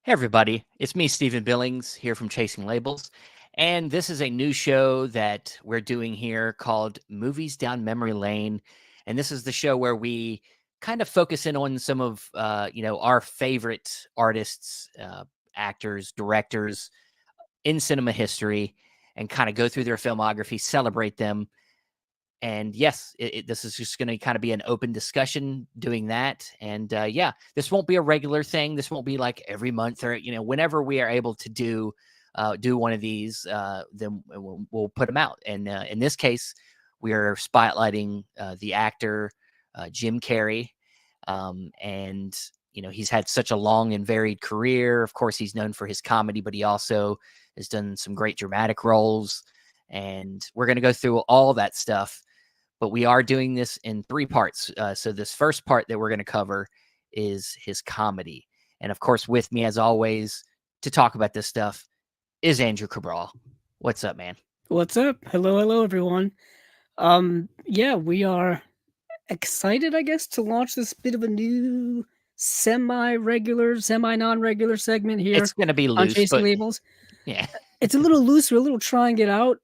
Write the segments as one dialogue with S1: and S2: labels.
S1: Hey, everybody. It's me, Stephen Billings, here from Chasing Labels. And this is a new show that we're doing here called Movies Down Memory Lane. And this is the show where we kind of focus in on some of, our favorite artists, actors, directors in cinema history and kind of go through their filmography, celebrate them. And yes, this is just going to kind of be an open discussion doing that. And this won't be a regular thing. This won't be like every month or, whenever we are able to do one of these, then we'll put them out. And in this case, we are spotlighting the actor Jim Carrey. And, he's had such a long and varied career. Of course, he's known for his comedy, but he also has done some great dramatic roles. And we're going to go through all that stuff. But we are doing this in three parts. So this first part that we're going to cover is his comedy. And of course, with me, as always, to talk about this stuff is Andrew Cabral. What's up, man?
S2: What's up? Hello, everyone. We are excited, I guess, to launch this bit of a new semi-regular, semi-non-regular segment here
S1: It's going to be
S2: on
S1: loose,
S2: Chasing
S1: but
S2: Labels.
S1: yeah.
S2: It's a little loose. We're a little trying it out.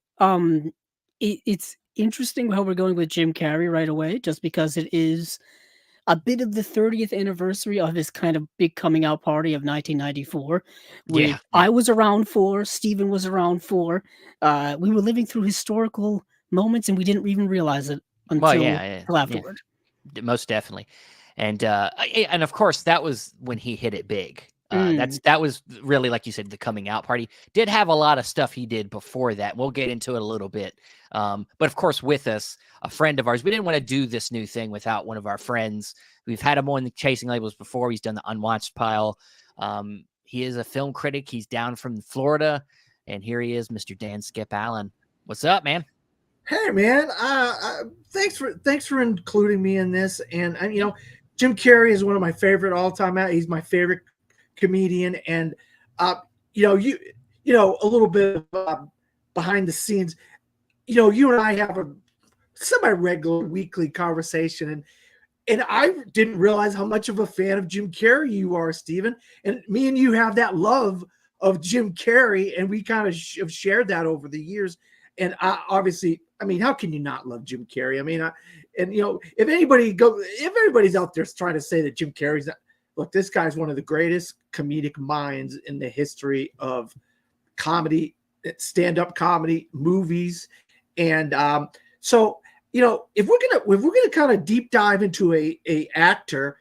S2: It's interesting how we're going with Jim Carrey right away, just because it is a bit of the 30th anniversary of his kind of big coming out party of 1994, which
S1: Yeah.
S2: I was around for, Steven was around for. We were living through historical moments and we didn't even realize it
S1: Well,
S2: until
S1: yeah.
S2: afterward.
S1: Most definitely. And of course, that was when he hit it big.
S2: Mm.
S1: That was really, like you said, the coming out party. Did have a lot of stuff he did before that. We'll get into it a little bit. But of course, with us, a friend of ours. We didn't want to do this new thing without one of our friends. We've had him on the Chasing Labels before. He's done the Unwatched Pile. He is a film critic. He's down from Florida, and here he is, Mr. Dan Skip Allen. What's up, man?
S3: Hey man, thanks for including me in this. And Jim Carrey is one of my favorite all time. He's my favorite comedian, and uh, a little bit of, behind the scenes. You and I have a semi regular weekly conversation, and I didn't realize how much of a fan of Jim Carrey you are, Steven. And me and you have that love of Jim Carrey, and we kind of have shared that over the years. And obviously, I mean, how can you not love Jim Carrey? I mean, if anybody's out there trying to say that Jim Carrey's not, look, this guy's one of the greatest comedic minds in the history of comedy, stand-up comedy, movies, and so if we're gonna kind of deep dive into a actor,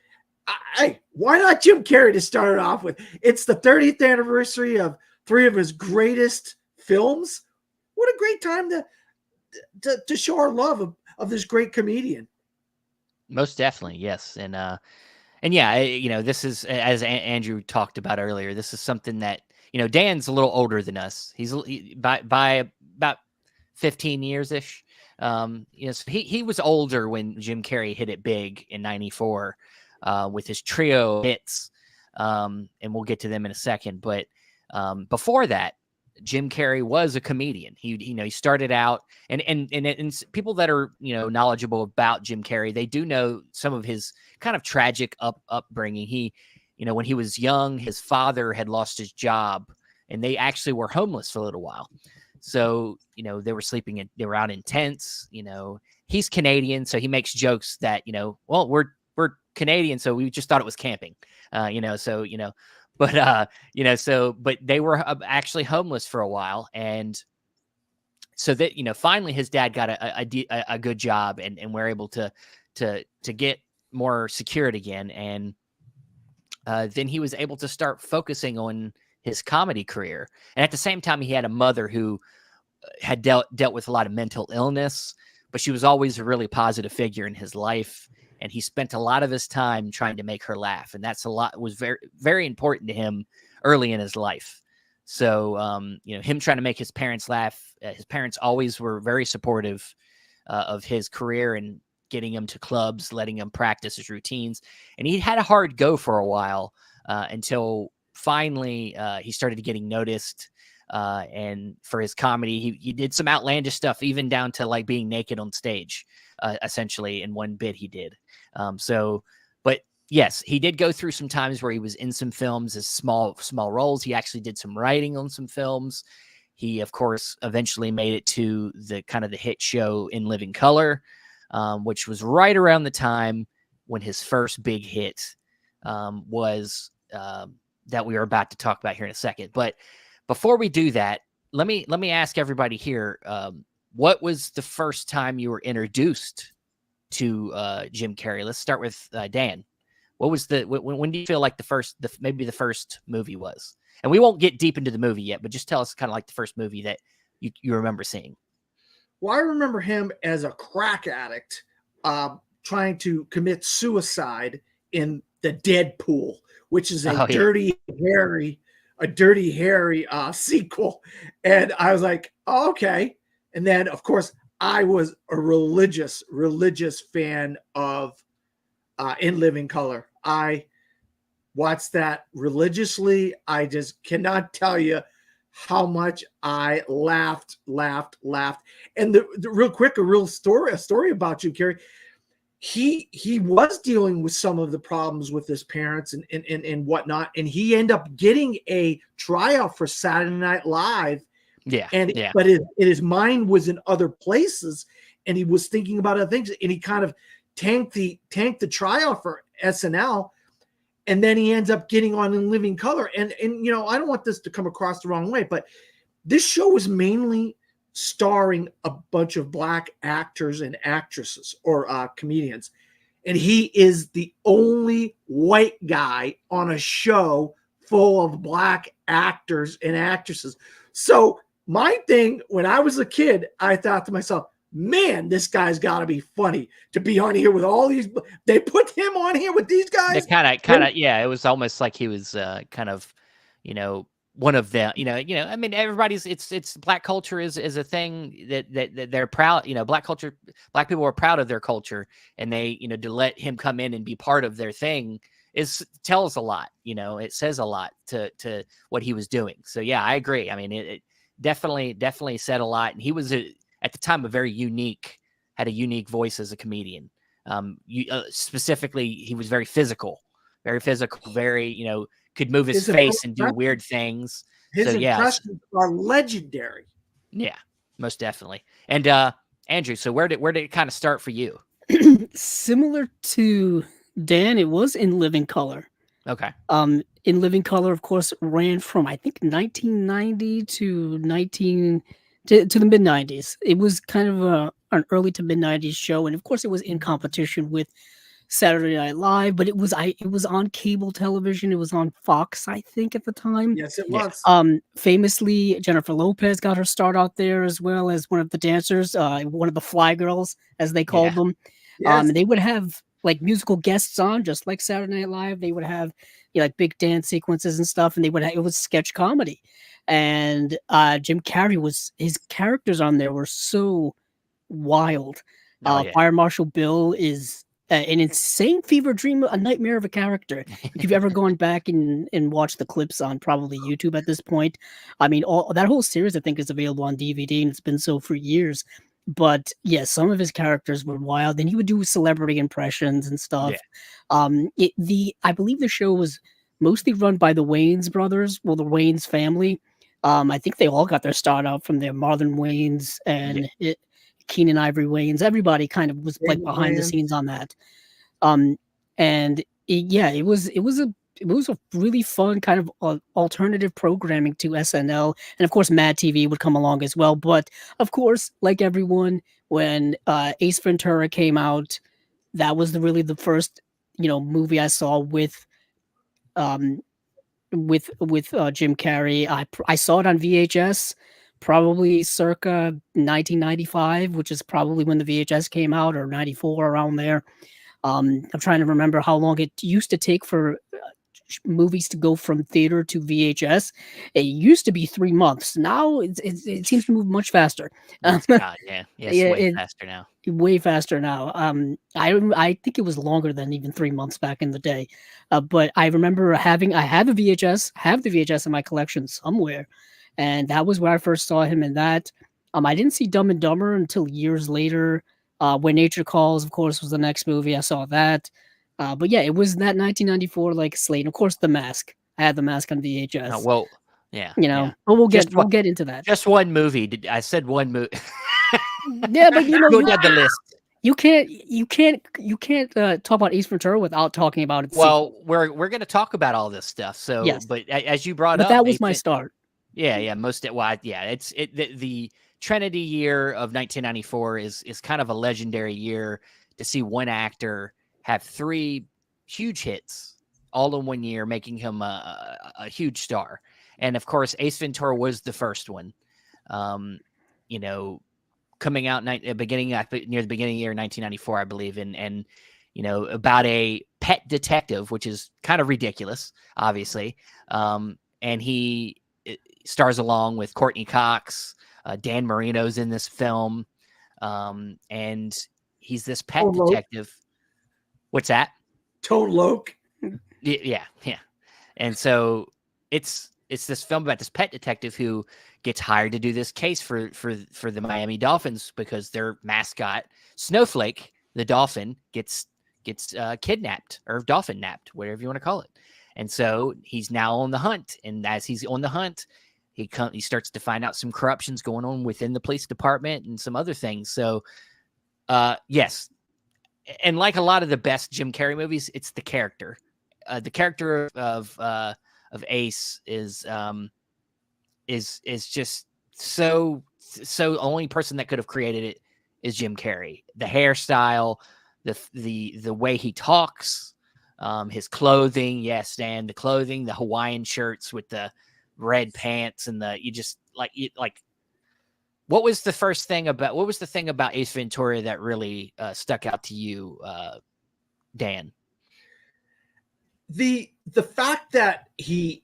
S3: why not Jim Carrey to start it off with? It's the 30th anniversary of three of his greatest films. What a great time to show our love of this great comedian.
S1: Most definitely, yes. And yeah, this is, as Andrew talked about earlier, this is something that, Dan's a little older than us. He's by about 15 years ish. So he was older when Jim Carrey hit it big in 94 with his trio hits. And we'll get to them in a second. But before that, Jim Carrey was a comedian. He started out, and people that are knowledgeable about Jim Carrey, they do know some of his kind of tragic upbringing. He, when he was young, his father had lost his job, and they actually were homeless for a little while. So they were out in tents. He's Canadian, so he makes jokes that well, we're Canadian, so we just thought it was camping. But they were actually homeless for a while. And so that, finally his dad got a good job and we're able to get more secured again. And then he was able to start focusing on his comedy career. And at the same time, he had a mother who had dealt with a lot of mental illness, but she was always a really positive figure in his life. And he spent a lot of his time trying to make her laugh. And that's was very, very important to him early in his life. So, him trying to make his parents laugh, his parents always were very supportive of his career and getting him to clubs, letting him practice his routines. And he had a hard go for a while until finally he started getting noticed. And for his comedy, he did some outlandish stuff, even down to like being naked on stage, essentially in one bit he did. But yes, he did go through some times where he was in some films as small roles. He actually did some writing on some films. He, of course, eventually made it to the kind of the hit show In Living Color, which was right around the time when his first big hit was that we are about to talk about here in a second. But before we do that, let me ask everybody here, what was the first time you were introduced to Jim Carrey? Let's start with Dan. What was when do you feel like maybe the first movie was? And we won't get deep into the movie yet, but just tell us kind of like the first movie that you remember seeing.
S3: Well, I remember him as a crack addict trying to commit suicide in the Deadpool, which is a Dirty Harry sequel. And I was like, oh, okay. And then, of course, I was a religious fan of In Living Color. I watched that religiously. I just cannot tell you how much I laughed. And the real quick, a story about Jim Carrey. He was dealing with some of the problems with his parents and whatnot, and he ended up getting a tryout for Saturday Night Live. But his mind was in other places, and he was thinking about other things, and he kind of tanked the tryout for SNL, and then he ends up getting on In Living Color. And you know, I don't want this to come across the wrong way, but this show was mainly starring a bunch of black actors and actresses or comedians, and he is the only white guy on a show full of black actors and actresses. So my thing when I was a kid, I thought to myself, man, this guy's got to be funny to be on here with all these. They put him on here with these guys.
S1: Kind of, yeah. It was almost like he was kind of, you know, one of them. You know. I mean, everybody's. It's black culture is a thing that they're proud. You know, black people are proud of their culture, and they, you know, to let him come in and be part of their thing tells a lot. You know, it says a lot to what he was doing. So yeah, I agree. I mean, it definitely said a lot, and he was at the time had a unique voice as a comedian. Specifically, he was very physical, very, you know, could move his face and do weird things.
S3: His impressions are legendary.
S1: Yeah, most definitely. And Andrew, so where did it kind of start for you?
S2: Similar to Dan, it was In Living Color.
S1: Okay.
S2: In Living Color, of course, ran from I think 1990 to the mid 90s. It was kind of an early to mid 90s show, and of course, it was in competition with Saturday Night Live. But it was on cable television. It was on Fox, I think, at the time.
S3: Yes, it was.
S2: Famously, Jennifer Lopez got her start out there as well as one of the dancers, one of the Fly Girls, as they called them.
S3: Yes.
S2: They would have like musical guests on, just like Saturday Night Live. They would have like big dance sequences and stuff, and it was sketch comedy. And Jim Carrey his characters on there were so wild. Fire Marshal Bill is an insane fever dream, a nightmare of a character. If you've ever gone back and watched the clips on probably YouTube at this point, I mean, that whole series I think is available on DVD, and it's been so for years. But yeah, some of his characters were wild, and he would do celebrity impressions and stuff. Yeah. I believe the show was mostly run by the Wayans brothers, the Wayans family. I think they all got their start out from there. Marlon Wayans and Keenan Ivory Wayans. Everybody kind of was like behind the scenes on that. It was a really fun kind of alternative programming to SNL. And of course, Mad TV would come along as well. But of course, like everyone, when Ace Ventura came out, that was really the first, movie I saw with Jim Carrey. I saw it on VHS, probably circa 1995, which is probably when the VHS came out, or 94, around there. I'm trying to remember how long it used to take for movies to go from theater to VHS. It used to be 3 months. Now it seems to move much faster.
S1: God, way faster now.
S2: Way faster now. I think it was longer than even 3 months back in the day. But I remember I have the VHS in my collection somewhere, and that was where I first saw him in that. I didn't see Dumb and Dumber until years later. When Nature Calls, of course, was the next movie. I saw that. But yeah, it was that 1994 like slate. And of course, The Mask. I had The Mask on VHS.
S1: Well, yeah,
S2: You know,
S1: yeah.
S2: but we'll
S1: Just
S2: get into that.
S1: Just one movie. I said one movie.
S2: Yeah, but you know,
S1: Go down the list.
S2: you can't talk about Ace Ventura without talking about its sequel.
S1: Well, we're going to talk about all this stuff. So,
S2: Yes.
S1: but as you brought
S2: But
S1: up,
S2: that was my start.
S1: Yeah, the Trinity year of 1994 is kind of a legendary year to see one actor have 3 huge hits all in one year, making him a huge star. And of course, Ace Ventura was the first one. You know, coming out near the beginning of the year 1994, I believe, and you know, about a pet detective, which is kind of ridiculous, obviously. And he stars along with Courtney Cox, Dan Marino's in this film, and he's this pet detective. What's that?
S3: Toad Loke.
S1: Yeah. And so it's this film about this pet detective who gets hired to do this case for the Miami Dolphins because their mascot Snowflake, the dolphin, gets kidnapped or dolphin napped, whatever you want to call it. And so he's now on the hunt, and as he's on the hunt, he starts to find out some corruptions going on within the police department and some other things. So, yes, and like a lot of the best Jim Carrey movies, it's the character. The character of Ace is just so the only person that could have created it is Jim Carrey. The hairstyle, the way he talks, his clothing, yes, Dan, the clothing, the Hawaiian shirts with the red pants and what was the thing about Ace Ventura that really stuck out to you, Dan?
S3: The fact that he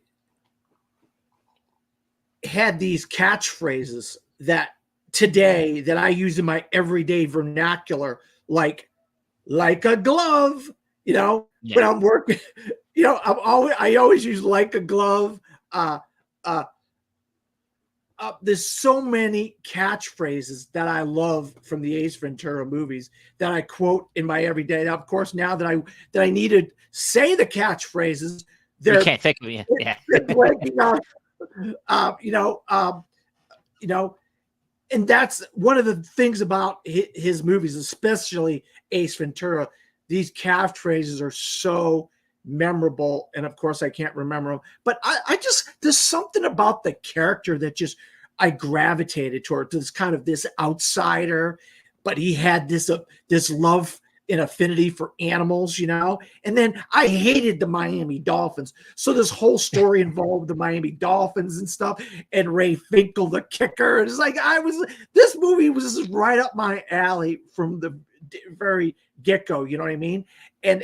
S3: had these catchphrases that today that I use in my everyday vernacular, like a glove, you know, when I'm working, you know, I always use like a glove. There's so many catchphrases that I love from the Ace Ventura movies that I quote in my everyday. Now, of course, now that I need to say the catchphrases,
S1: you can't think of it. Yeah.
S3: You know, and that's one of the things about his movies, especially Ace Ventura. These catchphrases are so memorable, and of course, I can't remember them. But I just there's something about the character that just I gravitated toward. This outsider, but he had this love and affinity for animals, you know. And then I hated the Miami Dolphins, so this whole story involved the Miami Dolphins and stuff, and Ray Finkel, the kicker. And it's like this movie was right up my alley from the very get-go, you know what I mean? And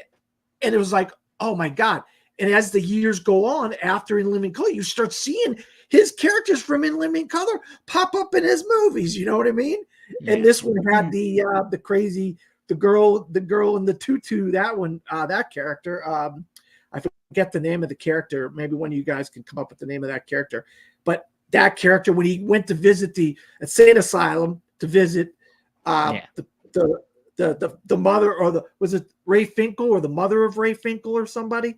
S3: it was like, oh my God. And as the years go on, after In Living Color, you start seeing his characters from In Living Color pop up in his movies, you know what I mean? Yeah. And this one had the crazy, the girl in the tutu, that one, that character. I forget the name of the character. Maybe one of you guys can come up with the name of that character. But that character, when he went to visit the insane asylum to visit the mother, or was it Ray Finkel or the mother of Ray Finkel or somebody?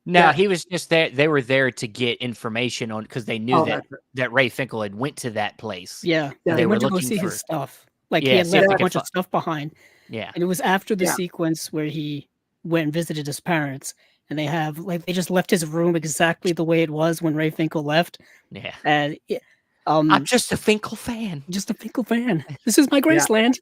S1: No, he was just there. They were there to get information on, because they knew that Ray Finkel had went to that place.
S2: Yeah, they went to go see his stuff. Like he had left a bunch of stuff behind.
S1: Yeah,
S2: and it was after the sequence where he went and visited his parents, and they just left his room exactly the way it was when Ray Finkel left.
S1: Yeah,
S2: and
S1: I'm just a Finkel fan.
S2: Just a Finkel fan. This is my Graceland.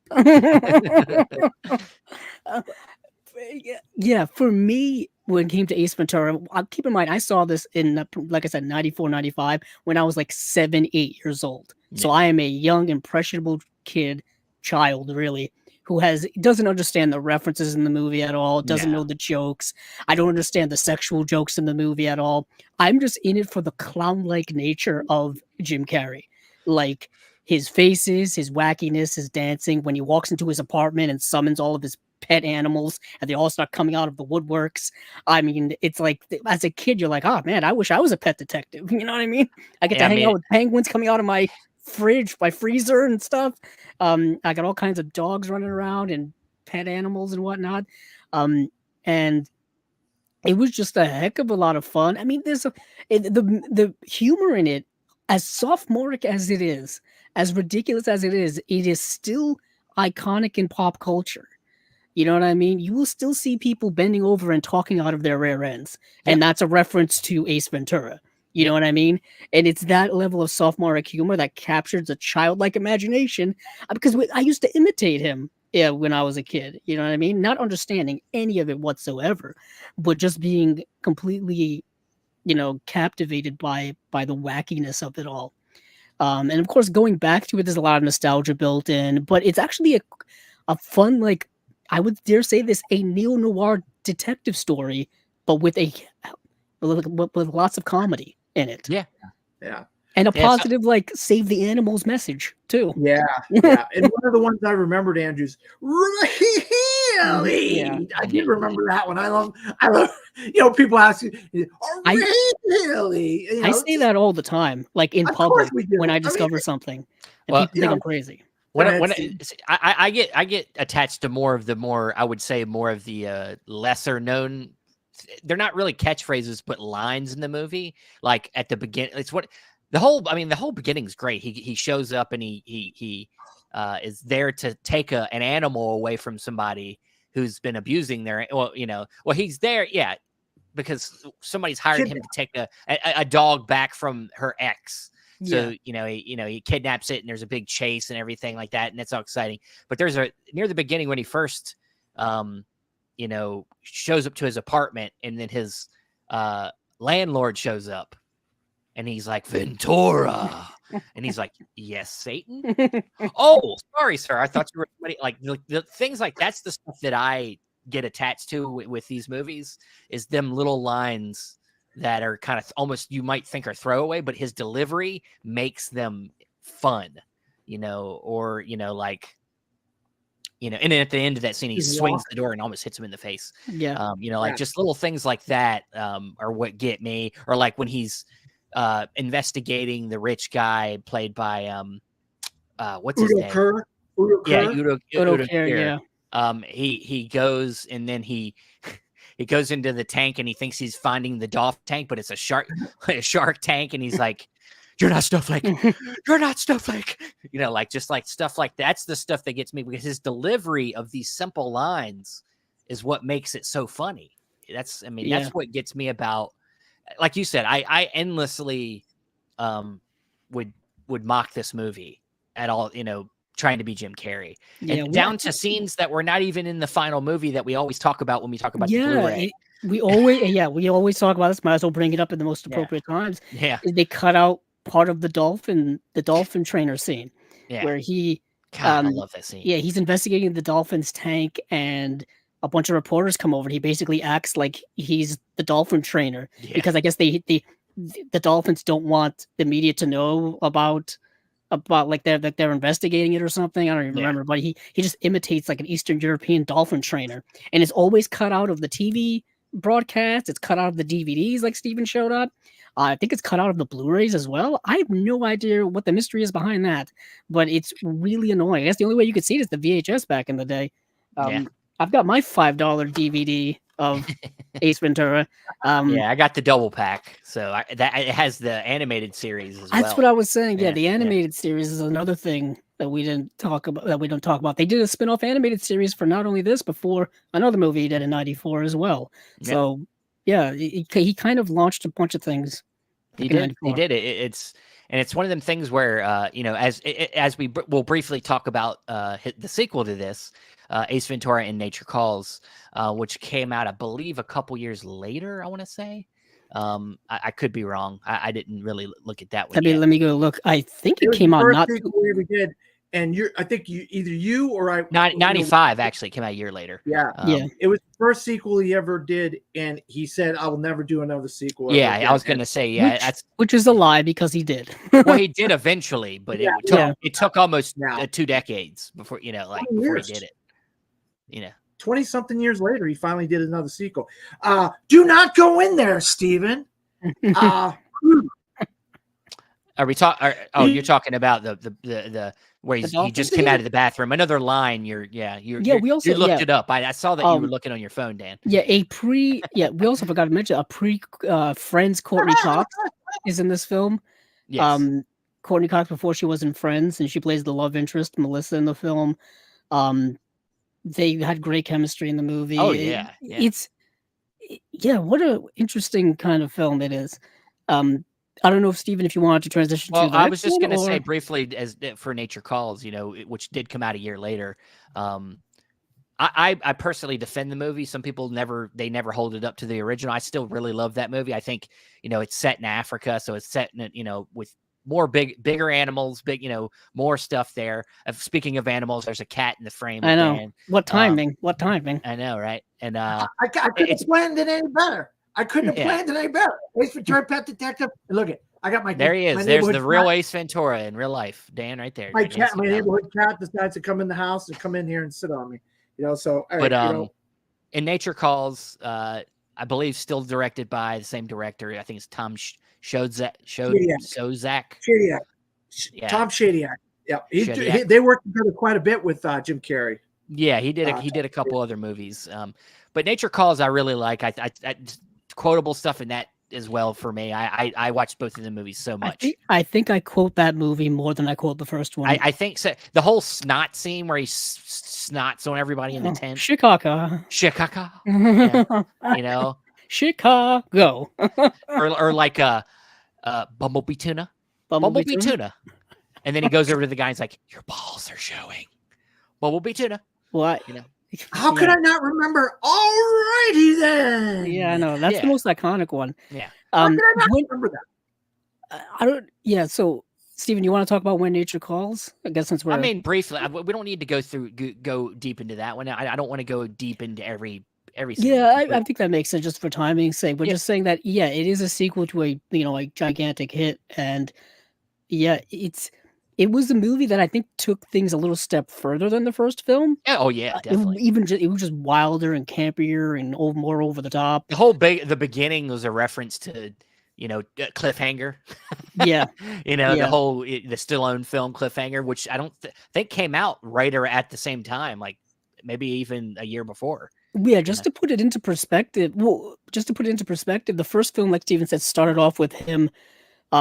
S2: Yeah, for me, when it came to Ace Ventura, keep in mind, I saw this in, like I said, 94, 95, when I was like 7, 8 years old. Yeah. So I am a young, impressionable child, really, who doesn't understand the references in the movie at all, doesn't know the jokes. I don't understand the sexual jokes in the movie at all. I'm just in it for the clown-like nature of Jim Carrey. Like, his faces, his wackiness, his dancing, when he walks into his apartment and summons all of his pet animals and they all start coming out of the woodworks. I mean, it's like, as a kid, you're like, oh man, I wish I was a pet detective. You know what I mean? I get to hang out with penguins coming out of my fridge, my freezer and stuff. I got all kinds of dogs running around and pet animals and whatnot. And and it was just a heck of a lot of fun. I mean, the humor in it, as sophomoric as it is, as ridiculous as it is still iconic in pop culture. You know what I mean? You will still see people bending over and talking out of their rear ends, and that's a reference to Ace Ventura. You know what I mean? And it's that level of sophomoric humor that captures a childlike imagination. Because I used to imitate him, when I was a kid. You know what I mean? Not understanding any of it whatsoever, but just being completely, captivated by the wackiness of it all. And of course, going back to it, there's a lot of nostalgia built in, but it's actually a fun, like, I would dare say this, a neo-noir detective story, but with with lots of comedy in it.
S1: Yeah.
S2: And a positive, like, save the animals message, too.
S3: Yeah. And one of the ones I remembered, Andrew's, really?
S2: Yeah.
S3: I did remember that one. I love, people ask you, really?
S2: I say that all the time, like in public, when I discover something. And people think I'm crazy.
S1: I get attached to more of the lesser known. They're not really catchphrases, but lines in the movie. Like at the beginning, it's what the whole beginning's great. He shows up and he is there to take an animal away from somebody who's been abusing he's there, because somebody's hired him to take a dog back from her ex. So, he kidnaps it and there's a big chase and everything like that. And it's all exciting. But there's near the beginning when he first, shows up to his apartment and then his landlord shows up and he's like, Ventura. And he's like, yes, Satan. Oh, sorry, sir. I thought you were somebody. Like the things like that's the stuff that I get attached to with these movies is them little lines that are kind of almost you might think are throwaway, but his delivery makes them fun, and then at the end of that scene, he swings the door and almost hits him in the face.
S2: Yeah.
S1: Just little things like that are what get me. Or like when he's investigating the rich guy played by what's his name?
S3: Udo
S1: Kerr.
S2: Yeah.
S1: He goes and then he goes into the tank and he thinks he's finding the dolphin tank, but it's a shark tank, and he's like, "You're not Snowflake. You're not Snowflake." Just like stuff like that's the stuff that gets me, because his delivery of these simple lines is what makes it so funny. That's what gets me about, like you said, I endlessly would mock this movie at all, trying to be Jim Carrey, and down to scenes that were not even in the final movie that we always talk about when we talk about the Blu-ray.
S2: We always talk about this. Might as well bring it up in the most appropriate times.
S1: Yeah,
S2: they cut out part of the dolphin trainer scene, where he,
S1: I love that scene.
S2: Yeah, he's investigating the dolphin's tank, and a bunch of reporters come over. And he basically acts like he's the dolphin trainer because I guess the dolphins don't want the media to know about like they're investigating it or something. I don't even remember, but he just imitates like an Eastern European dolphin trainer, and it's always cut out of the TV broadcast. It's cut out of the DVDs, like Steven showed up. I think it's cut out of the Blu-rays as well. I have no idea what the mystery is behind that, but it's really annoying. I guess the only way you could see it is the VHS back in the day. I've got my $5 DVD of Ace Ventura.
S1: I got the double pack, so it has the animated series as well.
S2: That's what I was saying. Yeah, the animated series is another thing that we didn't talk about. That we don't talk about. They did a spin-off animated series for not only this, but for another movie he did in '94 as well. Yeah. So he kind of launched a bunch of things.
S1: He did. It's one of them things where as we will briefly talk about the sequel to this, Ace Ventura and Nature Calls, which came out, I believe, a couple years later. I want to say, I could be wrong. I didn't really look at that one.
S2: Let me go look. I think it came out not.
S3: We did, and I think either you or I.
S1: 95 actually came out a year later.
S3: Yeah, it was the first sequel he ever did, and he said, "I will never do another sequel."
S1: I was going to say,
S2: which is a lie because he did.
S1: Well, he did eventually, but it took almost 2 decades before before he did it.
S3: 20-something years later, he finally did another sequel. Do not go in there, Steven.
S1: Are we talking? Oh, you're talking about the where he
S2: dolphin
S1: just came
S2: scene?
S1: out of the bathroom. Another line. You
S2: We also
S1: you looked it up. I saw that you were
S2: um
S1: looking on your phone, Dan.
S2: we also forgot to mention Friends Courtney Cox is in this film.
S1: Yes.
S2: Courtney Cox before she was in Friends, and she plays the love interest Melissa in the film. Um, they had great chemistry in the movie.
S1: Oh yeah, yeah.
S2: What a interesting kind of film it is. I don't know if Stephen, if you wanted to transition to
S1: Well,
S2: the
S1: I was
S2: next
S1: just
S2: one,
S1: going to say
S2: or
S1: briefly as for Nature Calls, which did come out a year later. I personally defend the movie. Some people never hold it up to the original. I still really love that movie. I think, it's set in Africa, so it's set in with more bigger animals, more stuff there. Speaking of animals, there's a cat in the frame
S2: I
S1: with
S2: know
S1: Dan.
S2: what timing, what timing.
S1: I know, right? And
S3: I couldn't have planned it any better. I couldn't have planned it any better. Ace Ventura, Pet Detective. And look I got my
S1: there he is.
S3: My
S1: There's the real
S3: cat.
S1: Ace Ventura in real life, Dan, right there.
S3: My neighborhood cat decides to come in the house and come in here and sit on me. So all right,
S1: in Nature Calls, I believe still directed by the same director. I think it's Tom Shozak.
S3: Shadyac.
S1: Yeah.
S3: Tom Shadyac. Yeah, they worked together quite a bit with Jim Carrey.
S1: Yeah, he did. He did a couple other movies. But Nature Calls, I really like. I quotable stuff in that as well for me. I watched both of the movies so much.
S2: I think I quote that movie more than I quote the first one.
S1: I think so. The whole snot scene where he snots on everybody in the tent.
S2: Chicago.
S1: Yeah.
S2: Chicago.
S1: or like Bumblebee Tuna. Bumblebee Tuna. And then he goes over to the guy and he's like, your balls are showing. Bumblebee Tuna.
S2: What?
S3: How could I not remember? Alrighty then.
S2: Yeah, I know. That's the most iconic one.
S1: Yeah.
S3: How could I not remember that?
S2: I don't. Yeah. So, Stephen, you want to talk about When Nature Calls? I guess since we're.
S1: I mean, briefly. We don't need to go deep into that one. I don't want to go deep into every.
S2: Yeah, I think that makes sense just for timing's sake. We're just saying that it is a sequel to a gigantic hit, and it was a movie that I think took things a little step further than the first film.
S1: Oh yeah, definitely.
S2: It was just wilder and campier and more over the top.
S1: The beginning was a reference to Cliffhanger.
S2: Yeah.
S1: The whole the Stallone film Cliffhanger, which I don't think came out right or at the same time, like maybe even a year before.
S2: Yeah, to put it into perspective. Well, just to put it into perspective, the first film, like Steven said, started off with him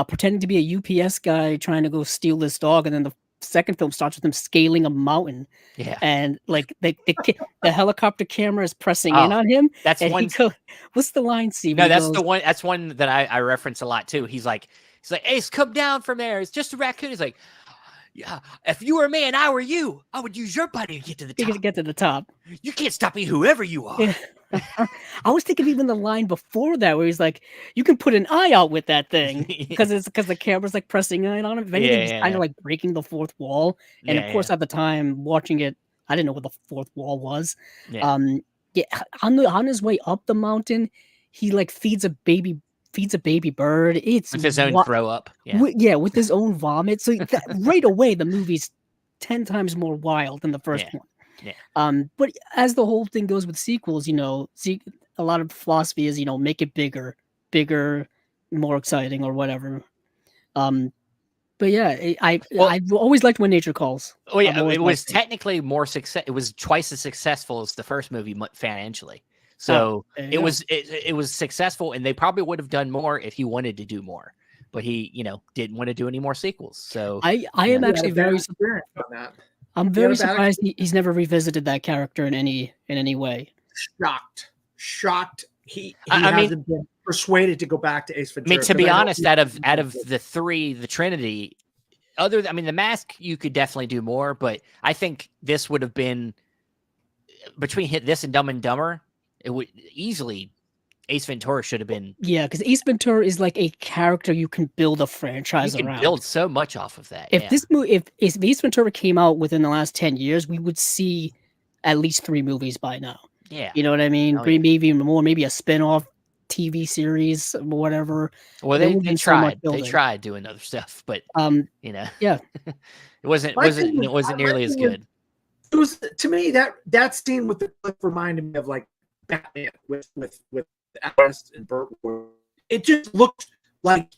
S2: pretending to be a UPS guy trying to go steal this dog, and then the second film starts with him scaling a mountain.
S1: Yeah,
S2: and like the helicopter camera is pressing in on him.
S1: That's one.
S2: What's the line, Steve?
S1: No, that's the one. That's one that I reference a lot too. He's like, Ace, come down from there. It's just a raccoon. He's like, yeah, if you were me and I were you, I would use your body to get to the top.
S2: Get to the top.
S1: You can't stop me, whoever you are.
S2: Yeah. I was thinking even the line before that where he's like, you can put an eye out with that thing because the camera's like pressing in on it. If anything, he's kind of like breaking the fourth wall. And of course, at the time watching it, I didn't know what the fourth wall was.
S1: Yeah.
S2: On his way up the mountain, he like feeds a baby bird. It's
S1: with his own throw up.
S2: With his own vomit. So right away, the movie's 10 times more wild than the first one.
S1: Yeah.
S2: But as the whole thing goes with sequels, a lot of philosophy is, make it bigger, more exciting or whatever. But yeah, I've always liked When Nature Calls.
S1: Oh yeah, it was technically more success. It was twice as successful as the first movie financially. So it was successful, and they probably would have done more if he wanted to do more. But he, didn't want to do any more sequels. So
S2: I am actually very surprised on that. I'm very surprised he's never revisited that character in any way.
S3: Shocked. He hasn't been persuaded to go back to Ace Ventura.
S1: I mean, to be honest, out of the three, the Trinity, the Mask, you could definitely do more. But I think this would have been between this and Dumb and Dumber. It would easily. Ace Ventura should have been.
S2: Yeah, because Ace Ventura is like a character you can build a franchise around.
S1: You can build so much off of that.
S2: If this movie, if Ace Ventura came out within the last 10 years, we would see at least 3 movies by now.
S1: Yeah.
S2: You know what I mean? Maybe even more, maybe a spin-off TV series or whatever.
S1: Well, they tried. They tried doing other stuff, but
S2: yeah.
S1: it wasn't nearly as good.
S3: It was, to me, that scene with the clip reminded me of like Batman with Alice and Burt. It just looked like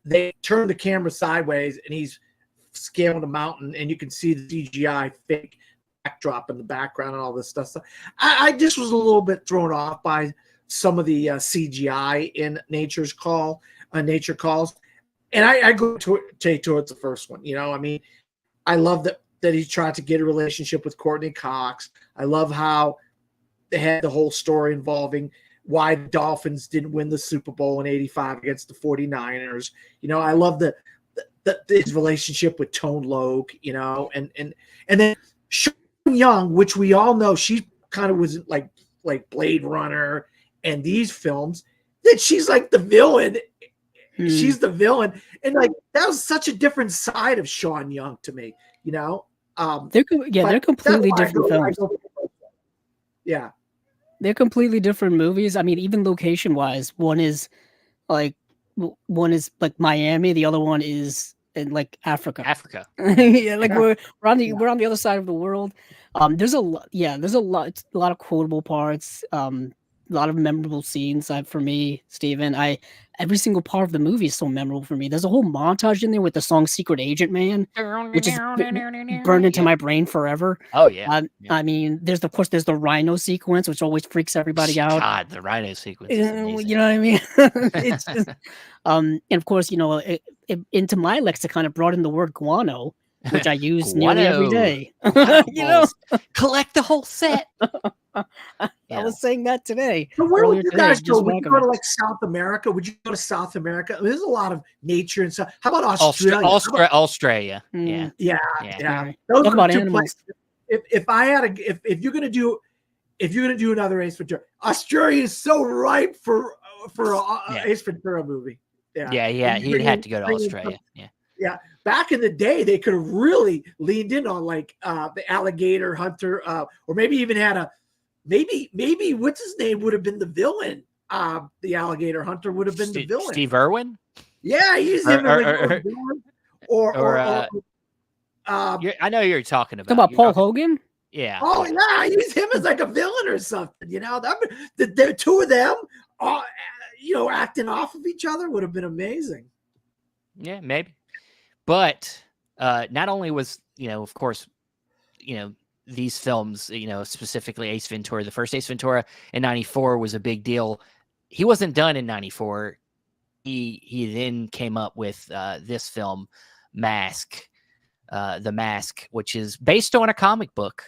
S3: they turn the camera sideways and he's scaling a mountain, and you can see the CGI fake backdrop in the background and all this stuff. So I just was a little bit thrown off by some of the CGI in Nature Calls, and I go towards the first one. I mean, I love that he tried to get a relationship with Courtney Cox. I love how they had the whole story involving why the Dolphins didn't win the Super Bowl in '85 against the 49ers. I love his relationship with Tone Loc, and then Sean Young, which we all know she kind of was like Blade Runner and these films, that she's like the villain. She's the villain, and like that was such a different side of Sean Young to me.
S2: They're completely different films.
S3: Yeah,
S2: they're completely different movies. I mean, even location wise, one is like Miami, the other one is in like Africa. Yeah, like we're on the other side of the world. There's a lot of quotable parts. A lot of memorable scenes. For me, Steven, every single part of the movie is so memorable for me. There's a whole montage in there with the song "Secret Agent Man," which is burned into my brain forever.
S1: Oh yeah.
S2: I mean, there's the rhino sequence, which always freaks everybody out.
S1: God, the rhino sequence is amazing.
S2: You know what I mean? It's just, and of course, into my lexicon, it brought in the word guano, which I use nearly every day.
S1: Collect the whole set.
S2: I was saying that today.
S3: So where would you guys go? Would you go to like South America? Would you go to South America? I mean, there's a lot of nature and stuff. How about Australia?
S1: Australia. Yeah.
S3: Those are two places. If you're gonna do another Ace Ventura, Australia is so ripe for an Ace Ventura movie.
S1: Yeah. He'd had to go to Australia.
S3: Yeah. Back in the day, they could have really leaned in on like the alligator hunter, or maybe even had a maybe what's his name would have been the villain. The alligator hunter would have been the villain.
S1: Steve Irwin.
S3: Yeah, he's him.
S1: I know you're talking about.
S2: Talk about Paul Hogan.
S1: Yeah.
S3: Oh yeah, use him as like a villain or something. The two of them, acting off of each other would have been amazing.
S1: Yeah, maybe. But not only was, of course, these films, specifically Ace Ventura, the first Ace Ventura in '94 was a big deal. He wasn't done in '94. He then came up with this film, Mask, The Mask, which is based on a comic book,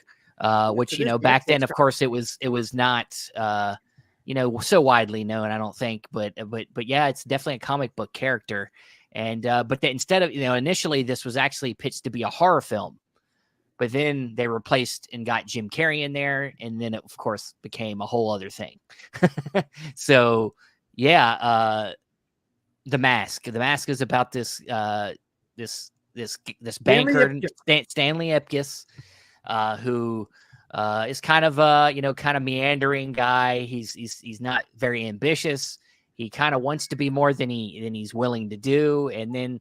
S1: which, back then, of course, it was not, so widely known, I don't think, but yeah, it's definitely a comic book character. And but instead of initially this was actually pitched to be a horror film, but then they replaced and got Jim Carrey in there, and then it of course became a whole other thing. So yeah, The Mask is about this banker Stanley Ipkiss, who is kind of meandering guy. He's not very ambitious. He kind of wants to be more than he's willing to do. And then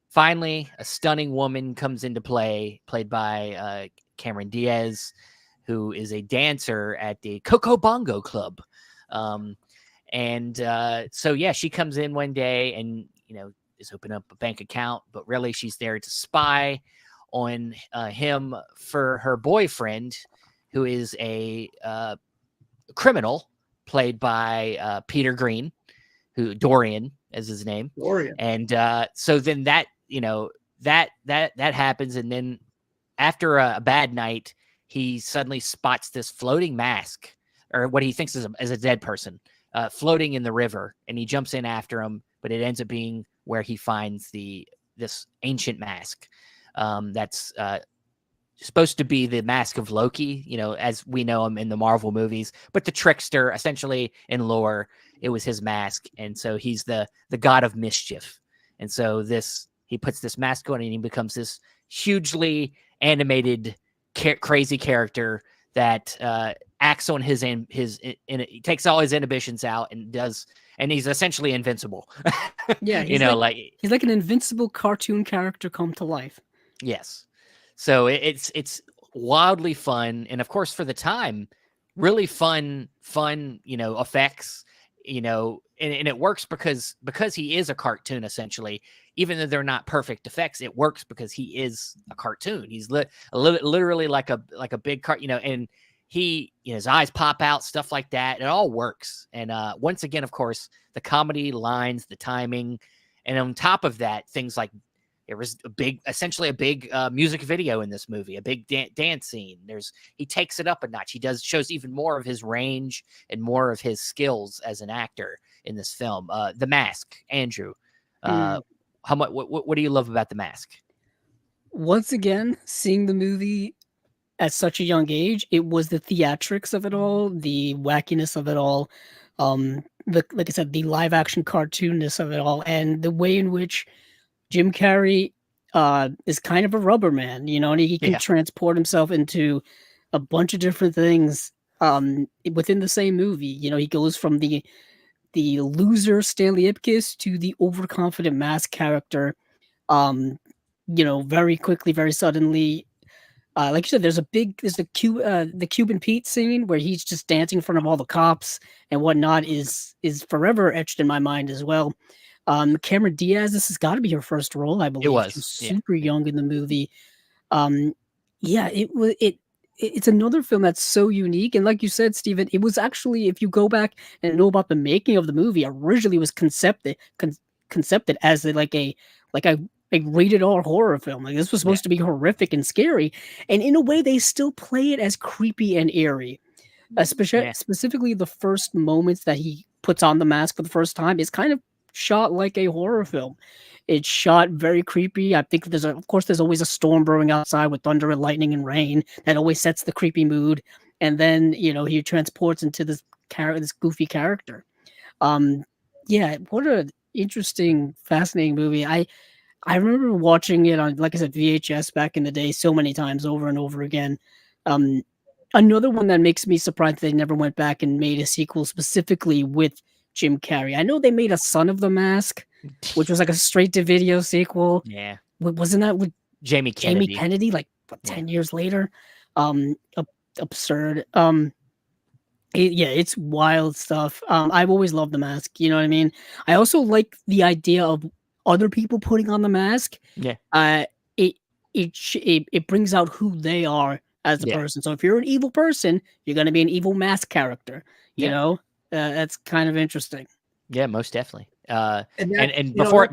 S1: finally, a stunning woman comes into play, played by Cameron Diaz, who is a dancer at the Coco Bongo Club. So, yeah, she comes in one day and, is opening up a bank account, but really she's there to spy on him for her boyfriend, who is a criminal played by Peter Green. Dorian is his name.
S3: Dorian.
S1: And so then that happens. And then after a bad night, he suddenly spots this floating mask, or what he thinks is a dead person, floating in the river. And he jumps in after him, but it ends up being where he finds this ancient mask that's supposed to be the mask of Loki, as we know him in the Marvel movies, but the trickster, essentially in lore, it was his mask. And so he's the god of mischief. And so he puts this mask on and he becomes this hugely animated, crazy character that acts on he takes all his inhibitions out and he's essentially invincible.
S2: Yeah. He's like an invincible cartoon character come to life.
S1: Yes. So it's wildly fun. And of course, for the time, really fun, effects, and it works because he is a cartoon essentially. Even though they're not perfect effects, it works because he is a cartoon. He's literally like a big and his eyes pop out, stuff like that. It all works. And once again, of course, the comedy lines, the timing, and on top of that, things like there was essentially a big music video in this movie, a big dance scene. He takes it up a notch. He shows even more of his range and more of his skills as an actor in this film. The Mask, Andrew. How much? What do you love about The Mask?
S2: Once again, seeing the movie at such a young age, it was the theatrics of it all, the wackiness of it all, like I said, the live action cartoonness of it all, and the way in which Jim Carrey is kind of a rubber man, and he can transport himself into a bunch of different things within the same movie. He goes from the loser Stanley Ipkiss to the overconfident mask character, very quickly, very suddenly. Like you said, there's the Cuban Pete scene where he's just dancing in front of all the cops and whatnot is forever etched in my mind as well. Cameron Diaz, this has got to be her first role, I believe.
S1: It was.
S2: She was super young in the movie. It's another film that's so unique. And like you said, Steven, it was actually, if you go back and know about the making of the movie, originally was concepted as a rated R horror film. Like this was supposed to be horrific and scary. And in a way, they still play it as creepy and eerie. Specifically, the first moments that he puts on the mask for the first time is kind of shot like a horror film. It's shot very creepy. I think there's always a storm brewing outside with thunder and lightning and rain that always sets the creepy mood. And then, he transports into this goofy character. What an interesting, fascinating movie. I remember watching it on, like I said, VHS back in the day so many times over and over again. Another one that makes me surprised they never went back and made a sequel specifically with Jim Carrey. I know they made a Son of the Mask, which was like a straight-to-video sequel.
S1: Yeah.
S2: Wasn't that with
S1: Jamie Kennedy?
S2: Like, 10 years later? Absurd. It's wild stuff. I've always loved The Mask, you know what I mean? I also like the idea of other people putting on the mask.
S1: Yeah.
S2: It brings out who they are as a person. So if you're an evil person, you're going to be an evil mask character, you know? That's kind of interesting.
S1: Yeah, most definitely. And before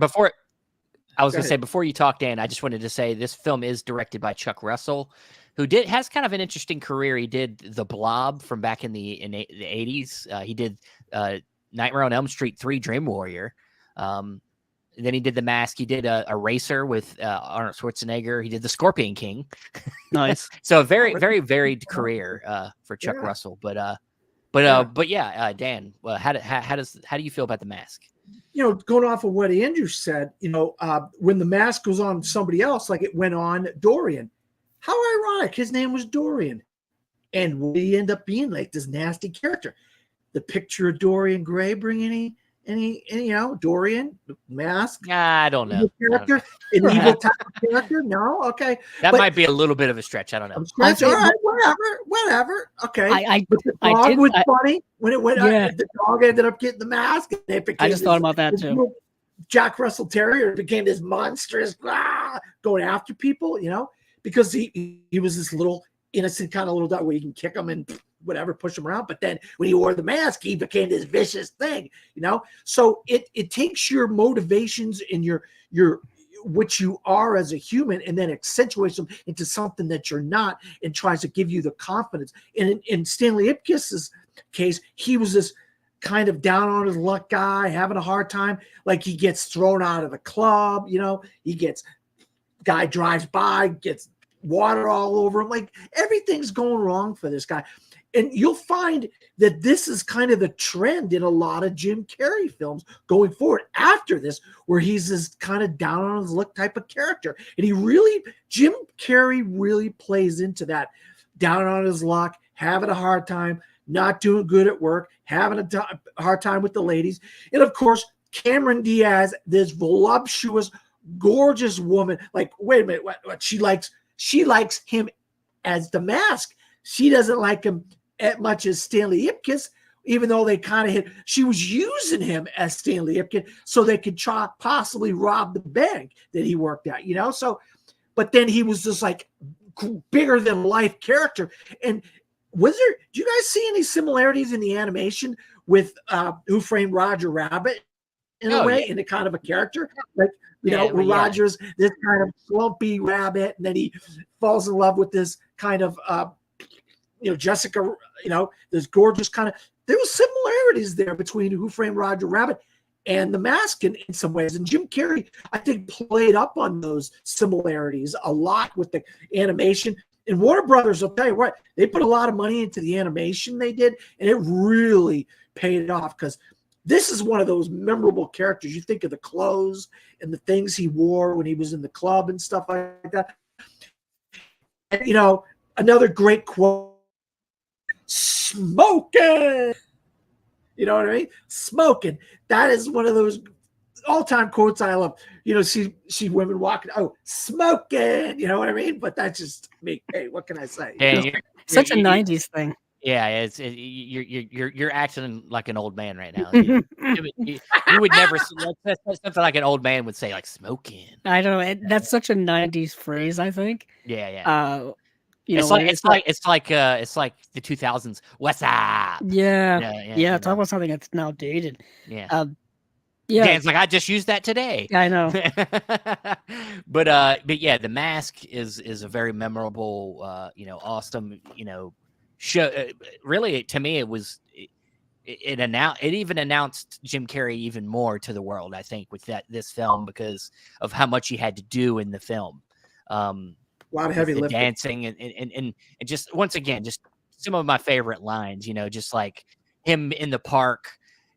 S1: I was going to say, before you talk, Dan, I just wanted to say this film is directed by Chuck Russell, who has kind of an interesting career. He did The Blob from back in the 80s. He did Nightmare on Elm Street 3, Dream Warrior. Then he did The Mask. He did a Racer with Arnold Schwarzenegger. He did The Scorpion King.
S2: Nice.
S1: So a very, very varied career for Chuck Russell. But Dan, how do you feel about The Mask?
S3: Going off of what Andrew said, when the mask goes on somebody else, like it went on Dorian. How ironic! His name was Dorian, and what did he end up being? Like this nasty character. The picture of Dorian Gray bring any Dorian Mask?
S1: I don't know.
S3: Character, an evil type of character? No, okay.
S1: That might be a little bit of a stretch. I don't know.
S3: All right, whatever. Okay. But the dog was funny when it went. The dog ended up getting the mask. And
S2: I just thought about that too.
S3: Jack Russell Terrier became this monstrous going after people. Because he was this little innocent kind of little dog where you can kick him and whatever, push him around. But then when he wore the mask, he became this vicious thing, So it takes your motivations and your what you are as a human and then accentuates them into something that you're not and tries to give you the confidence. And in Stanley Ipkiss's case, he was this kind of down on his luck guy, having a hard time. Like he gets thrown out of the club, guy drives by, gets water all over him. Like everything's going wrong for this guy. And you'll find that this is kind of the trend in a lot of Jim Carrey films going forward after this, where he's this kind of down on his luck type of character. And Jim Carrey really plays into that down on his luck, having a hard time, not doing good at work, having a hard time with the ladies. And of course, Cameron Diaz, this voluptuous, gorgeous woman. Like, wait a minute, what she likes him as the Mask. She doesn't like him as much as Stanley Ipkiss. even though they kind of she was using him as Stanley Ipkiss so they could possibly rob the bank that he worked at, you know? So, but then he was just like bigger than life character. And do you guys see any similarities in the animation with Who Framed Roger Rabbit in a way, in a kind of a character? Like, you know, Roger's this kind of slumpy rabbit, and then he falls in love with this kind of, Jessica, this gorgeous kind of, there was similarities there between Who Framed Roger Rabbit and The Mask in some ways. And Jim Carrey, I think, played up on those similarities a lot with the animation. And Warner Brothers, I'll tell you what, they put a lot of money into the animation they did, and it really paid off because this is one of those memorable characters. You think of the clothes and the things he wore when he was in the club and stuff like that. And, another great quote, smoking. You know what I mean? Smoking. That is one of those all-time quotes I love. See women walking, smoking. You know what I mean? But that's just me. Hey, what can I say?
S1: Yeah,
S2: such a 90s thing.
S1: Yeah, you're acting like an old man right now. You would never that's something like an old man would say, like smoking.
S2: I don't know. That's such a 90s phrase, I think.
S1: Yeah.
S2: It's
S1: like the 2000s. What's up?
S2: Yeah. Talk about something that's now dated.
S1: Yeah. Dan's like, I just used that today.
S2: I know.
S1: but yeah, The Mask is a very memorable, awesome, show. Really, to me, it even announced Jim Carrey even more to the world, I think, with this film because of how much he had to do in the film.
S3: A lot of heavy lifting,
S1: dancing, and just once again, just some of my favorite lines. Just like him in the park,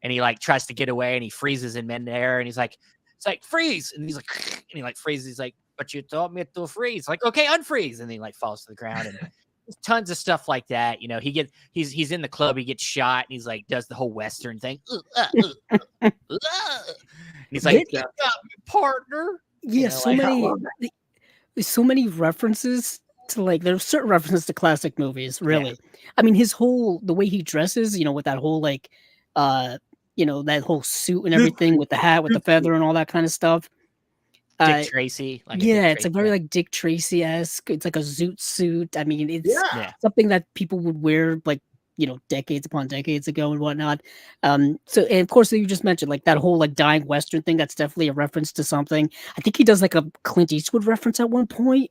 S1: and he like tries to get away, and he freezes in midair, and he's like, "It's like freeze," and he's like, and he like freezes. He's like, "But you taught me to freeze." Like, okay, unfreeze, and then he like falls to the ground, and tons of stuff like that. He's in the club, he gets shot, and he's like does the whole Western thing. And he's like, "You got me, partner."
S2: Yeah, so many references to there's certain references to classic movies, really. Yeah. I mean, the way he dresses, with that whole that whole suit and everything with the hat, with the feather and all that kind of stuff.
S1: Dick Tracy.
S2: It's like very like Dick Tracy-esque. It's like a zoot suit. I mean, it's something that people would wear decades upon decades ago and whatnot. And of course, you just mentioned that whole dying Western thing. That's definitely a reference to something. I think he does a Clint Eastwood reference at one point.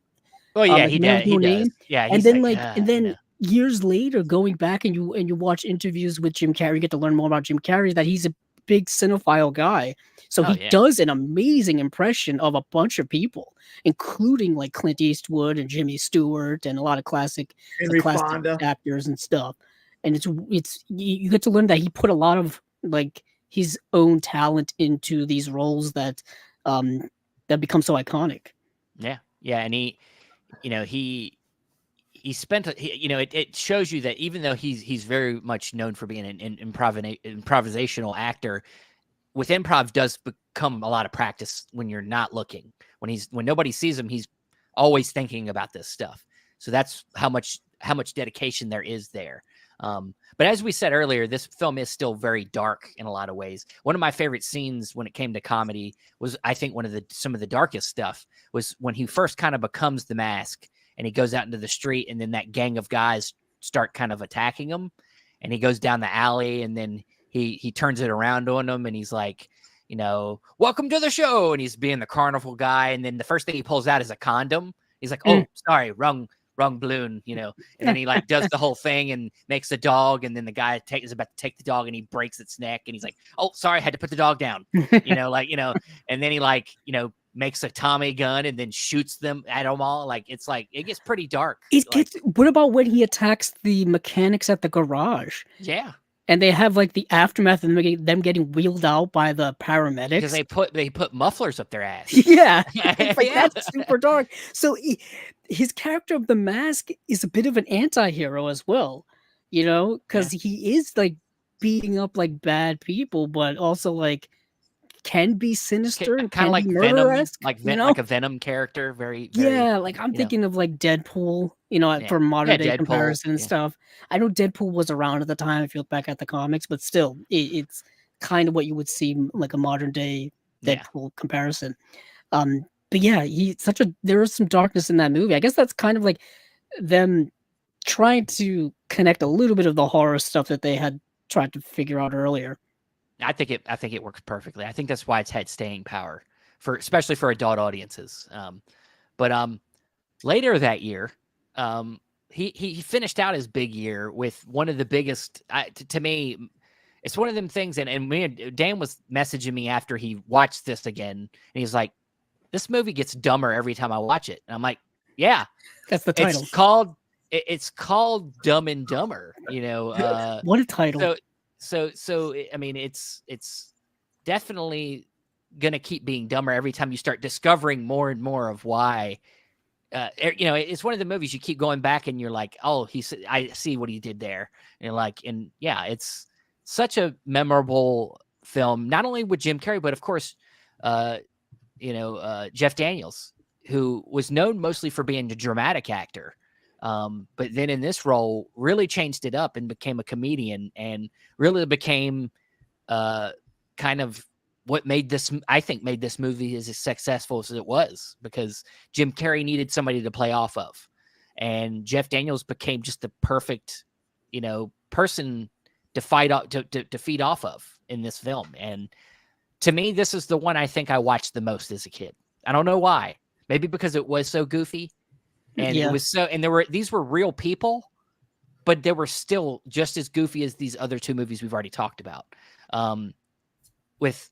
S1: Oh yeah, he does. Yeah,
S2: and then years later, going back and you watch interviews with Jim Carrey, you get to learn more about Jim Carrey. That he's a big cinephile guy, so he does an amazing impression of a bunch of people, including Clint Eastwood and Jimmy Stewart and a lot of classic actors and stuff. And it's you get to learn that he put a lot of his own talent into these roles that become so iconic.
S1: Yeah, and he spent it shows you that even though he's very much known for being an improvisational actor, with improv does become a lot of practice when you're not looking. When nobody sees him, he's always thinking about this stuff. So that's how much dedication there is there. But as we said earlier, this film is still very dark in a lot of ways. One of my favorite scenes when it came to comedy was, I think, some of the darkest stuff was when he first kind of becomes the Mask and he goes out into the street, and then that gang of guys start kind of attacking him, and he goes down the alley, and then he turns it around on them, and he's like, welcome to the show, and he's being the carnival guy, and then the first thing he pulls out is a condom. He's like, oh, sorry, wrong balloon, and then he does the whole thing and makes a dog, and then the guy is about to take the dog, and he breaks its neck, and he's like, oh, sorry, I had to put the dog down, and then he makes a Tommy gun and then shoots them at them all. It gets pretty dark.
S2: What about when he attacks the mechanics at the garage?
S1: Yeah.
S2: And they have the aftermath of them getting wheeled out by the paramedics
S1: because they put mufflers up their ass.
S2: Yeah, that's super dark. So his character of the Mask is a bit of an anti-hero as well, because he is beating up bad people, but also can be sinister and
S1: kind
S2: can
S1: of
S2: be
S1: like Venom,
S2: murder-esque, you know?
S1: like a Venom character, very,
S2: Yeah, like, I'm
S1: you know,
S2: thinking of, like, Deadpool,
S1: yeah,
S2: for modern
S1: yeah,
S2: day
S1: Deadpool,
S2: comparison and
S1: yeah,
S2: stuff. I know Deadpool was around at the time if you look back at the comics, but still, it's kind of what you would see like a modern day
S1: yeah.
S2: Deadpool comparison. But yeah, there is some darkness in that movie. I guess that's kind of like them trying to connect a little bit of the horror stuff that they had tried to figure out earlier.
S1: I think it works perfectly. I think that's why it's had staying power for especially for adult audiences. But later that year, he finished out his big year with one of the biggest. To me, it's one of them things. And me and Dan was messaging me after he watched this again, and he's like, "This movie gets dumber every time I watch it." And I'm like, "Yeah,
S2: That's the title.
S1: it's called Dumb and Dumber."
S2: What a title.
S1: I mean, it's definitely gonna keep being dumber every time you start discovering more and more of why. It's one of the movies you keep going back and you're like, oh, I see what he did there, and yeah, it's such a memorable film, not only with Jim Carrey, but of course, Jeff Daniels, who was known mostly for being a dramatic actor. But then in this role, really changed it up and became a comedian, and really became kind of what made this movie as successful as it was, because Jim Carrey needed somebody to play off of, and Jeff Daniels became just the perfect, person to to feed off of in this film. And to me, this is the one I think I watched the most as a kid. I don't know why. Maybe because it was so goofy, and
S2: Yeah.
S1: these were real people, but they were still just as goofy as these other two movies we've already talked about. With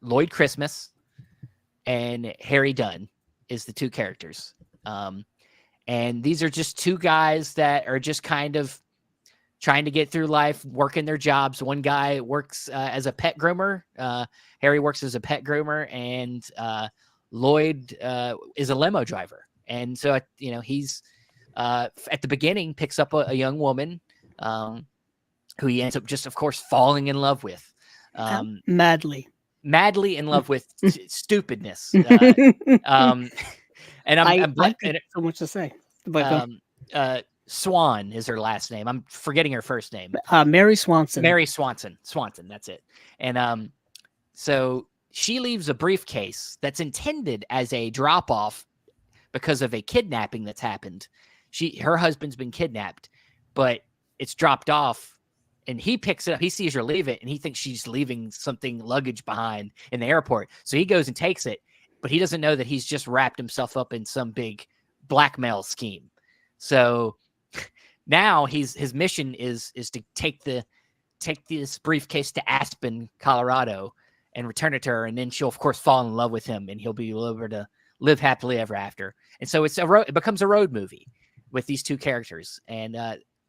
S1: Lloyd Christmas and Harry Dunn is the two characters. And these are just two guys that are just kind of trying to get through life, working their jobs. One guy works as a pet groomer. Harry works as a pet groomer, and Lloyd is a limo driver. And so, he's at the beginning picks up a young woman who he ends up just, of course, falling in love with. Madly in love with stupidness. And I'm
S2: got so much to say. But
S1: Swan is her last name. I'm forgetting her first name.
S2: Mary Swanson.
S1: Mary Swanson. That's it. And so she leaves a briefcase that's intended as a drop off because of a kidnapping that's happened. Her husband's been kidnapped, but it's dropped off. And he picks it up. He sees her leave it, and he thinks she's leaving something luggage behind in the airport. So he goes and takes it, but he doesn't know that he's just wrapped himself up in some big blackmail scheme. So now his mission is to take this briefcase to Aspen, Colorado, and return it to her, and then she'll of course fall in love with him, and he'll be able to live happily ever after. And so it becomes a road movie with these two characters, and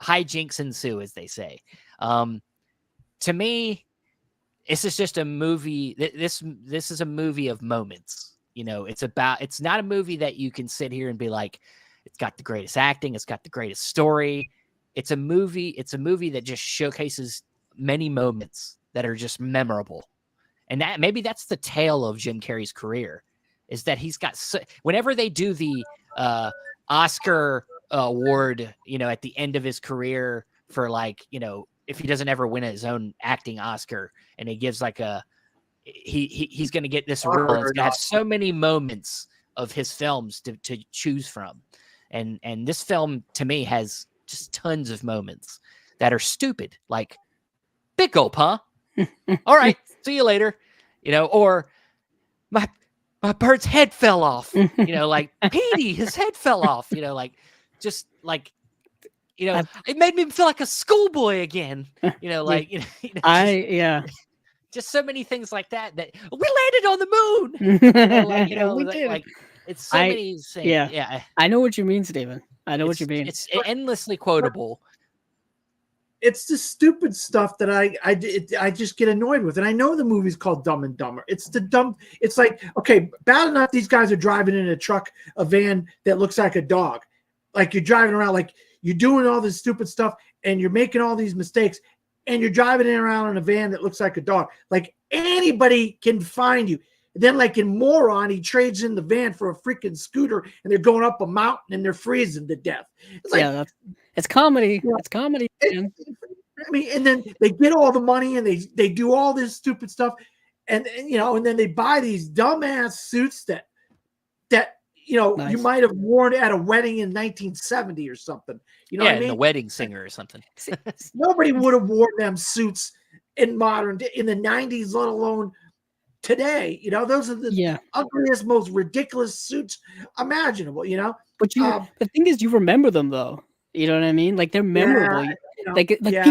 S1: hijinks ensue, as they say. To me, this is just a movie. This is a movie of moments. It's not a movie that you can sit here and be like, it's got the greatest acting, it's got the greatest story. It's a movie that just showcases many moments that are just memorable. And maybe that's the tale of Jim Carrey's career, is that he's got whenever they do the Oscar award, at the end of his career for if he doesn't ever win his own acting Oscar, and he gives he's going to get this role. He's going to have so many moments of his films to choose from. And this film to me has just tons of moments that are stupid. Like, big gulp, huh? All right. See you later. Or my bird's head fell off, like Petey, his head fell off, it made me feel like a schoolboy again, just so many things like that we landed on the moon.
S2: We did.
S1: It's so many things.
S2: Yeah. I know what you mean, Steven. I know what you mean.
S1: It's endlessly quotable.
S3: It's the stupid stuff that I just get annoyed with. And I know the movie's called Dumb and Dumber. It's like, okay, bad enough these guys are driving in a van that looks like a dog. Like, you're driving around, like, you're doing all this stupid stuff, and you're making all these mistakes, and you're driving around in a van that looks like a dog. Like, Anybody can find you. And then, like in Moron, he trades in the van for a freaking scooter, and they're going up a mountain and they're freezing to death. It's like,
S2: yeah, it's comedy.
S3: Yeah.
S2: It's comedy, man.
S3: I mean, and then they get all the money and they do all this stupid stuff, and you know, and then they buy these dumbass suits that you know
S2: Nice.
S3: you might have worn at a wedding in 1970 or something. You know
S1: yeah,
S3: what I mean?
S1: The Wedding Singer or something.
S3: Nobody would have worn them suits in modern in the 90s, let alone today. You know, those are the ugliest, most ridiculous suits imaginable. You know,
S2: but the thing is, you remember them though. You know what I mean? Like they're memorable.
S3: Yeah, you know,
S2: like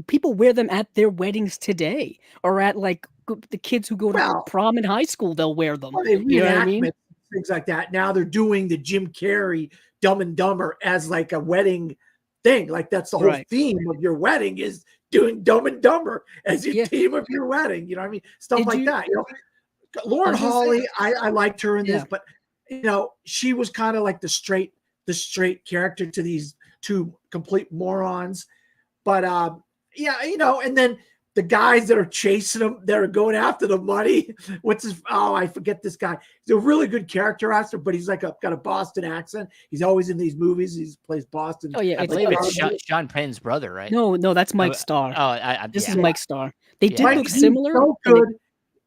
S2: people wear them at their weddings today, or at like the kids who go to prom in high school. They'll wear them.
S3: Well, they
S2: you know what I mean?
S3: Things like that. Now they're doing the Jim Carrey Dumb and Dumber as like a wedding thing. Like that's the whole theme of your wedding is doing Dumb and Dumber as your theme of your wedding. You know what I mean? Stuff like that. You know, Lauren Holly, I liked her in this, but you know, she was kind of like the straight character to these two complete morons. But yeah, you know, and then the guys that are chasing them, that are going after the money. What's his? Oh, I forget this guy. He's a really good character actor, but he's like got a Boston accent. He's always in these movies. He plays Boston.
S2: Oh yeah,
S1: I believe it's Sean Penn's brother, right?
S2: No, that's Mike Starr. This is Mike Starr. They did look similar.
S3: So good.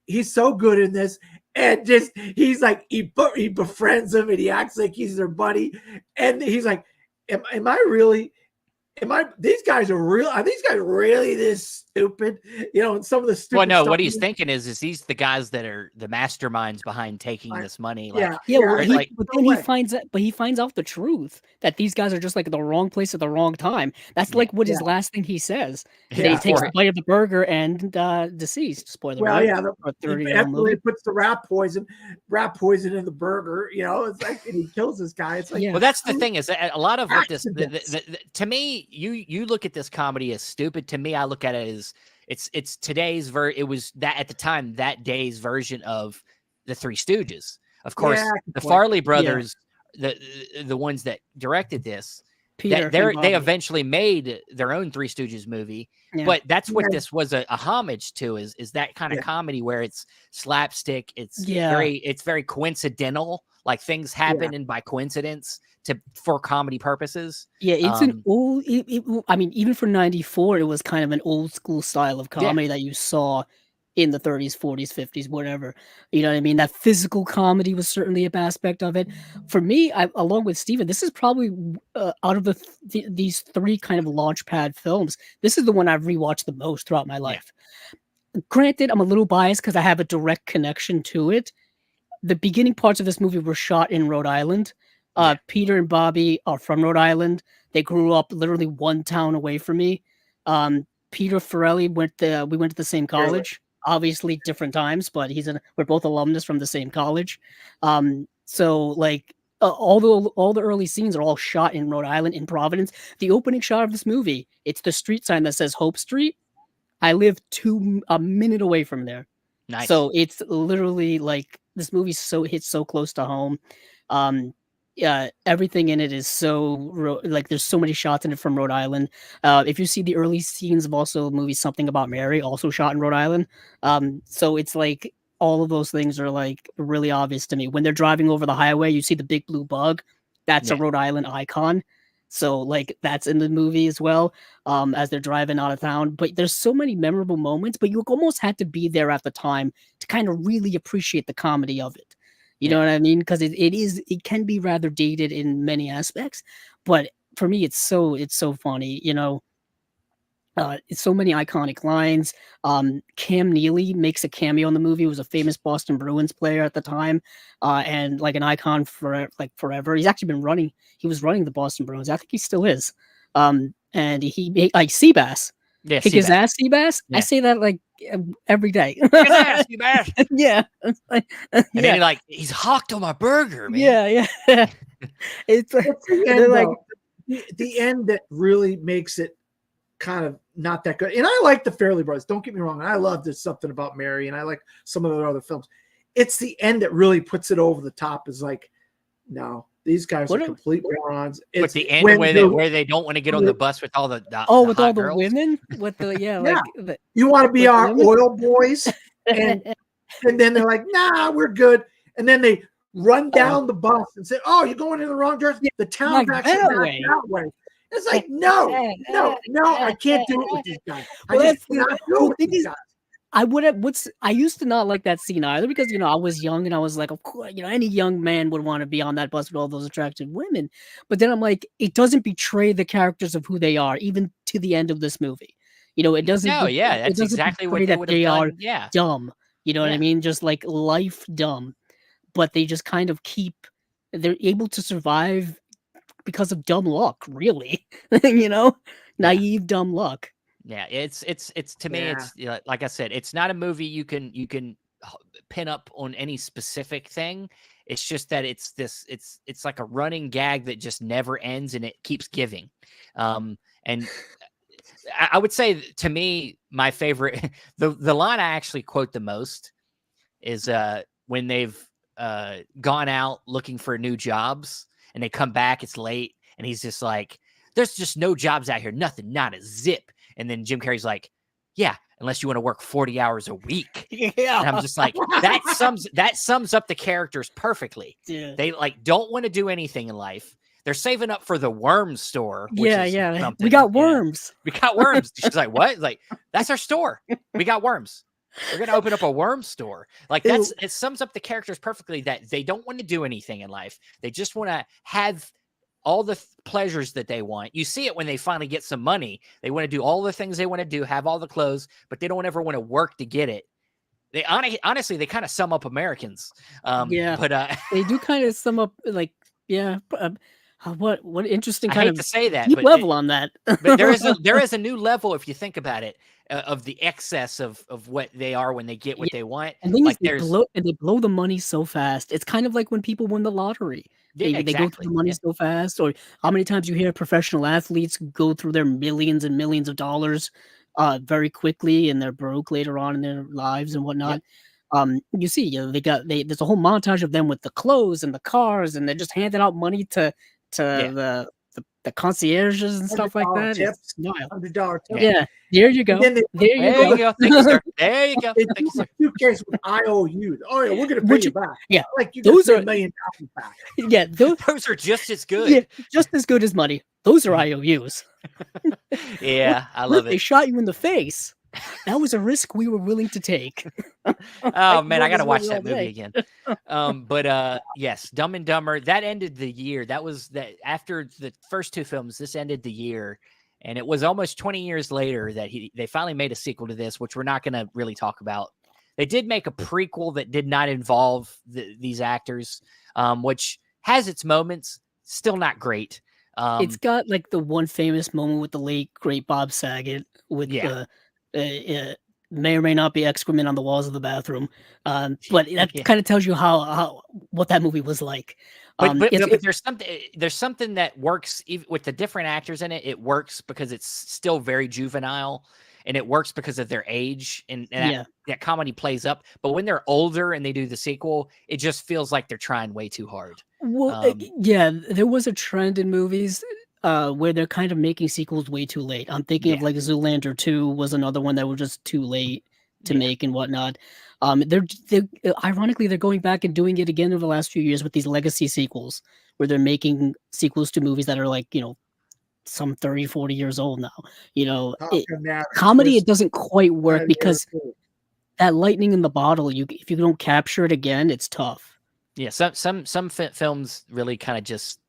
S3: He's so good in this, and just he's like he befriends him, and he acts like he's their buddy, and he's like, "Am I really? These guys are real? Are these guys really this stupid? You know?" And some of the stupid.
S1: Well, no,
S3: stuff
S1: what he's thinking is these the guys that are the masterminds behind taking this money. Like,
S2: but then he finds out the truth that these guys are just like at the wrong place at the wrong time. That's like what his last thing he says. He takes a bite of the burger and deceased. Spoiler.
S3: Well,
S2: movie.
S3: He puts the rat poison in the burger. You know, it's like, and he kills this guy. It's like,
S1: well, that's the thing is a lot of what this to me. You look at this comedy as stupid. To me, I look at it as it's today's it was that at the time that day's version of the Three Stooges. Of course, the Farley brothers, the ones that directed this, they eventually made their own Three Stooges movie. Yeah. But that's what this was a homage to is that kind of comedy where it's slapstick. It's very coincidental. Like things happen and by coincidence for comedy purposes.
S2: Yeah, it's an old. I mean, even for '94, it was kind of an old school style of comedy that you saw in the 30s, 40s, 50s, whatever. You know what I mean? That physical comedy was certainly an aspect of it. For me, along with Steven, this is probably out of these three kind of launchpad films, this is the one I've rewatched the most throughout my life. Granted, I'm a little biased because I have a direct connection to it. The beginning parts of this movie were shot in Rhode Island. Peter and Bobby are from Rhode Island. They grew up literally one town away from me. Peter Farrelly we went to the same college. Obviously different times, but we're both alumnus from the same college. So like all the early scenes are all shot in Rhode Island, in Providence. The opening shot of this movie, it's the street sign that says Hope Street. I live a minute away from there.
S1: Nice.
S2: So it's literally like this movie hits so close to home. Everything in it is so like there's so many shots in it from Rhode Island. If you see the early scenes of also the movie Something About Mary, also shot in Rhode Island. So it's like all of those things are like really obvious to me. When they're driving over the highway, you see the big blue bug. That's a Rhode Island icon. So like that's in the movie as well, as they're driving out of town. But there's so many memorable moments, but you almost had to be there at the time to kind of really appreciate the comedy of it. You know what I mean? Because it can be rather dated in many aspects, but for me, it's so funny. You know, it's so many iconic lines. Cam Neely makes a cameo in the movie. He was a famous Boston Bruins player at the time, and like an icon for like forever. He's actually been running. He was running the Boston Bruins. I think he still is. And he made like Seabass.
S1: Yeah,
S2: kick his ass, Seabass. Yeah. I say that like every day.
S1: Kick his ass, Seabass.
S2: Yeah.
S1: And then he's hawked on my burger, man.
S2: Yeah. It's
S3: the end, like the end that really makes it kind of not that good. And I like the Farrelly brothers. Don't get me wrong. I love There's Something About Mary, and I like some of their other films. It's the end that really puts it over the top. Is like, no. These guys are complete morons.
S1: It's the end where they don't want to get on the bus with all the
S2: all the
S1: girls.
S2: women with the
S3: you want to be our oil boys. and then they're like, nah, we're good. And then they run down the bus and say, oh, you're going in the wrong direction. The town's
S2: Like
S3: actually
S2: that
S3: back
S2: way.
S3: that way. It's like, no, I can't do it with these guys.
S2: Well,
S3: I just
S2: that's
S3: cannot do
S2: well,
S3: it with
S2: thing
S3: these
S2: is,
S3: guys.
S2: I used to not like that scene either because I was young and I was like, of course, any young man would want to be on that bus with all those attractive women. But then I'm like, it doesn't betray the characters of who they are, even to the end of this movie. It doesn't.
S1: No, yeah,
S2: It
S1: that's
S2: doesn't
S1: exactly
S2: betray
S1: what they
S2: that
S1: would have
S2: they are
S1: done. Yeah.
S2: dumb. You know what I
S1: Yeah.
S2: mean? Just like life dumb, but they just kind of they're able to survive because of dumb luck, really. Naive dumb luck.
S1: Yeah, it's to me,
S3: Yeah.
S1: it's like I said, it's not a movie you can pin up on any specific thing. It's just that it's like a running gag that just never ends and it keeps giving. And I would say to me, my favorite, the line I actually quote the most is when they've gone out looking for new jobs and they come back, it's late, and he's just like, there's just no jobs out here, nothing, not a zip. And then Jim Carrey's like, yeah, unless you want to work 40 hours a week.
S2: Yeah.
S1: And I'm just like, that sums up the characters perfectly.
S2: Yeah.
S1: They don't want to do anything in life. They're saving up for the worm store. Which is something,
S2: we got worms.
S1: We got worms. She's like, what? Like, that's our store. We got worms. We're gonna open up a worm store. Like it sums up the characters perfectly. That they don't want to do anything in life. They just want to have all the pleasures that they want. You see it when they finally get some money. They want to do all the things they want to do, have all the clothes, but they don't ever want to work to get it. They honestly, they kind of sum up Americans. But
S2: they do kind of sum up like, what interesting
S1: I
S2: kind
S1: hate
S2: of
S1: to say that,
S2: deep
S1: but
S2: level on that.
S1: But there is a new level if you think about it of the excess of what they are when they get what they want.
S2: And then
S1: Like
S2: they blow the money so fast. It's kind of like when people win the lottery.
S1: Yeah,
S2: They go through
S1: exactly.
S2: the money so fast, or how many times you hear professional athletes go through their millions and millions of dollars very quickly, and they're broke later on in their lives and whatnot. You see, there's a whole montage of them with the clothes and the cars, and they're just handing out money to the concierges and stuff like that.
S3: Tips,
S2: $100
S3: tips.
S2: Yeah, there you go.
S1: There you go. Thank you, sir. There you go. Thank you, sir.
S3: Suitcase with IOUs. Oh yeah, we're gonna pay you back.
S2: Yeah,
S3: like you
S2: those
S3: get
S2: are
S3: $1 million back.
S2: Yeah,
S1: those are just as good.
S2: Yeah, just as good as money. Those are IOUs.
S1: Yeah, I love
S2: They
S1: it.
S2: shot you in the face. That was a risk we were willing to take.
S1: Oh man, I gotta watch that
S2: movie
S1: movie again. Yes, Dumb and Dumber. That ended the year. That was that after the first two films. This ended the year, and it was almost 20 years later that they finally made a sequel to this, which we're not gonna really talk about. They did make a prequel that did not involve these actors, which has its moments. Still not great.
S2: It's got like the one famous moment with the late great Bob Saget with may or may not be excrement on the walls of the bathroom, but that kind of tells you what that movie was like.
S1: But there's something that works even with the different actors in it. It works because it's still very juvenile, and it works because of their age, and that comedy plays up. But when they're older and they do the sequel, it just feels like they're trying way too hard.
S2: Well, there was a trend in movies where they're kind of making sequels way too late. I'm thinking of like Zoolander 2 was another one that was just too late to make and whatnot. They're ironically, they're going back and doing it again over the last few years with these legacy sequels where they're making sequels to movies that are like, some 30, 40 years old now. Comedy, it doesn't quite work because that lightning in the bottle, if you don't capture it again, it's tough.
S1: Yeah, some films really kind of just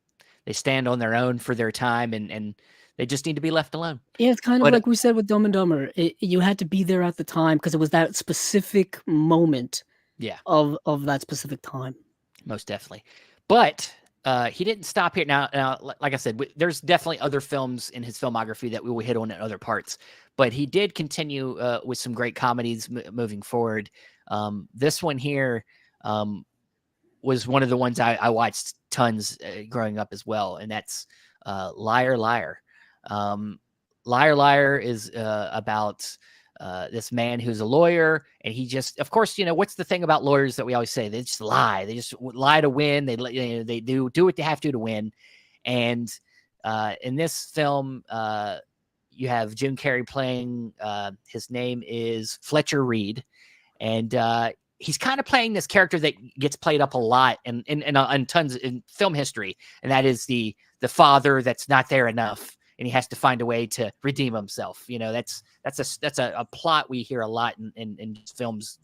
S1: they stand on their own for their time, and they just need to be left alone.
S2: Yeah, it's kind of like we said with Dumb and Dumber. You had to be there at the time because it was that specific moment.
S1: Yeah,
S2: of that specific time.
S1: Most definitely, but he didn't stop here. Now, like I said, there's definitely other films in his filmography that we will hit on in other parts. But he did continue with some great comedies moving forward. This one here. Was one of the ones I watched tons growing up as well, and that's Liar Liar. Liar Liar is about this man who's a lawyer, and he just, of course, what's the thing about lawyers that we always say? They just lie. They just lie to win. They do what they have to win. And in this film, you have Jim Carrey playing. His name is Fletcher Reed. and he's kind of playing this character that gets played up a lot in tons in film history, and that is the father that's not there enough, and he has to find a way to redeem himself. You know, that's a plot we hear a lot in films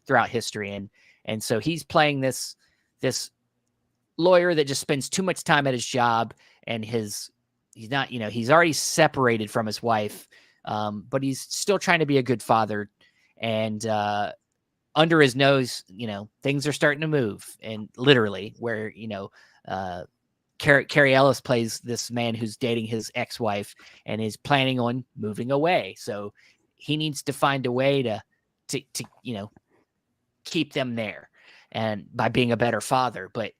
S1: throughout history, and so he's playing this lawyer that just spends too much time at his job, and he's not, you know, he's already separated from his wife, but he's still trying to be a good father, and under his nose, you know, things are starting to move, and literally where, you know, Carrey Ellis plays this man who's dating his ex-wife and is planning on moving away. So he needs to find a way to you know, keep them there, and by being a better father. But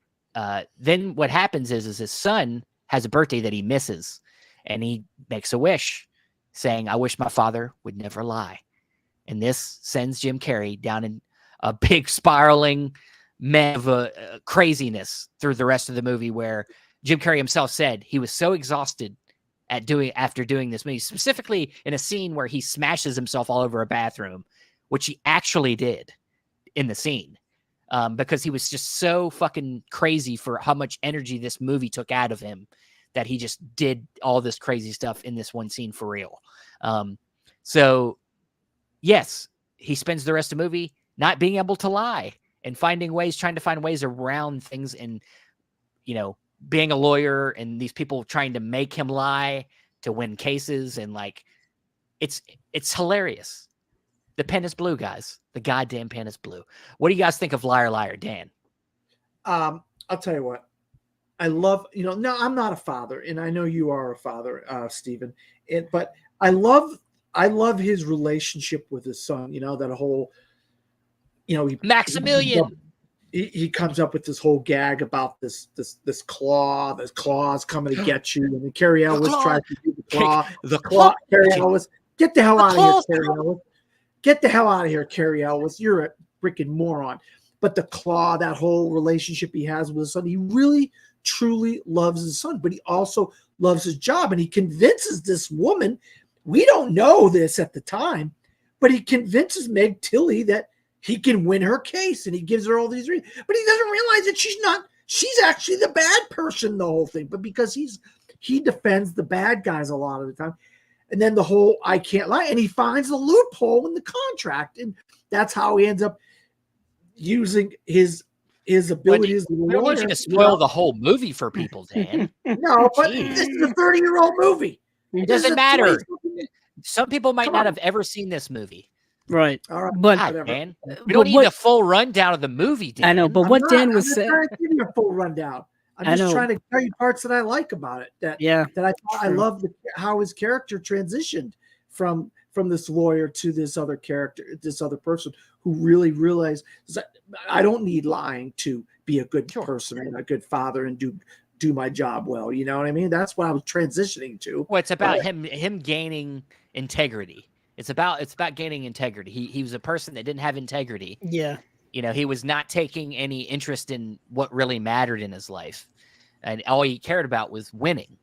S1: then what happens is his son has a birthday that he misses, and he makes a wish saying, "I wish my father would never lie." And this sends Jim Carrey down in a big spiraling mess of craziness through the rest of the movie, where Jim Carrey himself said he was so exhausted after doing this movie, specifically in a scene where he smashes himself all over a bathroom, which he actually did in the scene, because he was just so fucking crazy for how much energy this movie took out of him, that he just did all this crazy stuff in this one scene for real. So yes, he spends the rest of the movie not being able to lie and trying to find ways around things, and, you know, being a lawyer and these people trying to make him lie to win cases. And like, it's hilarious. The pen is blue, guys. The goddamn pen is blue. What do you guys think of Liar Liar, Dan?
S3: I'll tell you what. I love, you know, no, I'm not a father, and I know you are a father, Stephen. But I love his relationship with his son. You know, that whole, you know,
S1: Maximilian.
S3: He comes up with this whole gag about this claw. This claw's coming to get you, and then Carrey Ellis tries to do the claw.
S1: The claw.
S3: Carrey Ellis, get the hell out of here, Carrey Ellis. Get the hell out of here, Carrey Ellis. You're a freaking moron. But the claw, that whole relationship he has with his son, he really, truly loves his son, but he also loves his job. And he convinces this woman, we don't know this at the time, but he convinces Meg Tilly that he can win her case, and he gives her all these reasons. But he doesn't realize that she's actually the bad person in the whole thing. But because he defends the bad guys a lot of the time. And then the whole I can't lie, and he finds a loophole in the contract, and that's how he ends up using his abilities.
S1: We don't need you to spoil the whole movie for people, Dan.
S3: No, but this is a 30-year-old movie.
S1: It doesn't matter. Some people might not have ever seen this movie.
S2: Right.
S3: All right.
S2: But
S1: God, Dan, we don't need the full rundown of the movie, Dan.
S2: I know, but what Dan was saying.
S3: I'm not trying to give you a full rundown. I'm just trying to tell you parts that I like about it. That I love how his character transitioned from this lawyer to this other character, this other person who really realized that I don't need lying to be a good person and a good father and do my job well. You know what I mean? That's what I was transitioning to.
S1: Well, it's about him gaining integrity. It's about gaining integrity. He was a person that didn't have integrity.
S2: Yeah.
S1: You know, he was not taking any interest in what really mattered in his life. And all he cared about was winning.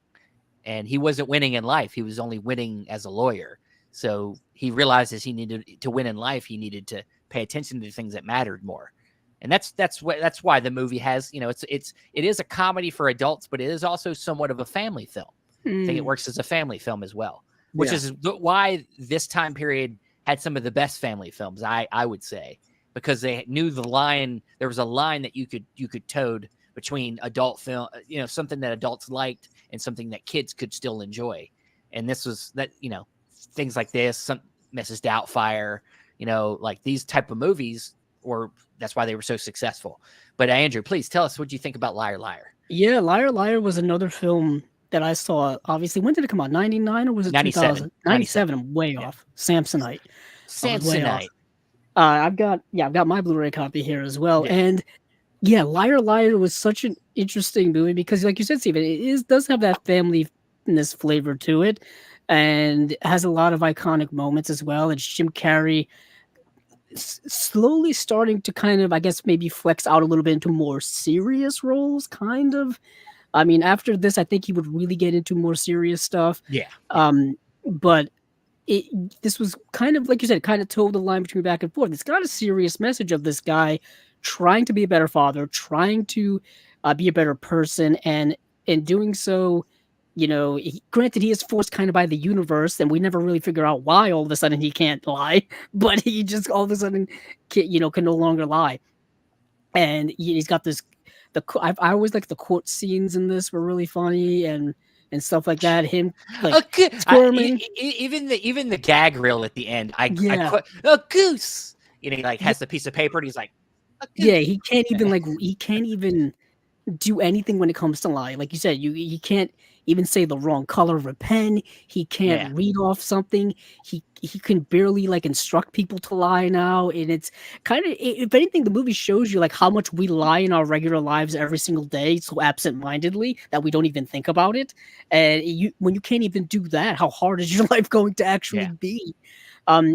S1: And he wasn't winning in life. He was only winning as a lawyer. So he realizes he needed to win in life. He needed to pay attention to the things that mattered more. And that's why the movie has, you know, it is a comedy for adults, but it is also somewhat of a family film. I think it works as a family film as well, which is why this time period had some of the best family films, I would say, because they knew the line. There was a line that you could toad between adult film, you know, something that adults liked and something that kids could still enjoy. And this was that, you know, things like this, Mrs. Doubtfire, you know, like these type of movies, or that's why they were so successful. But Andrew, please tell us what you think about Liar Liar.
S2: Yeah, Liar Liar was another film that I saw. Obviously, when did it come out? 99 or was it 2000? 97. I'm way off. Samsonite. I've got my Blu-ray copy here as well. Yeah. And yeah, Liar Liar was such an interesting movie because, like you said, Steven, it does have that family-ness flavor to it, and has a lot of iconic moments as well. It's Jim Carrey slowly starting to kind of, I guess, maybe flex out a little bit into more serious roles, kind of. I mean, after this, I think he would really get into more serious stuff.
S1: Yeah.
S2: But this was kind of like you said, kind of towed the line between back and forth. It's got a serious message of this guy trying to be a better father, trying to be a better person, and in doing so, granted he is forced kind of by the universe, and we never really figure out why all of a sudden he can't lie, but he just all of a sudden can no longer lie, and he's got this. I always like the court scenes in this were really funny and stuff like that. Him like squirming.
S1: Even the gag reel at the end. I a goose. He like has the piece of paper and he's like, a goose.
S2: Yeah, he can't even do anything when it comes to lying. Like you said, he can't even say the wrong color of a pen. He can't read off something. He can barely like instruct people to lie now. And it's kind of, if anything, the movie shows you like how much we lie in our regular lives every single day, so absent-mindedly that we don't even think about it. And when you can't even do that, how hard is your life going to actually be?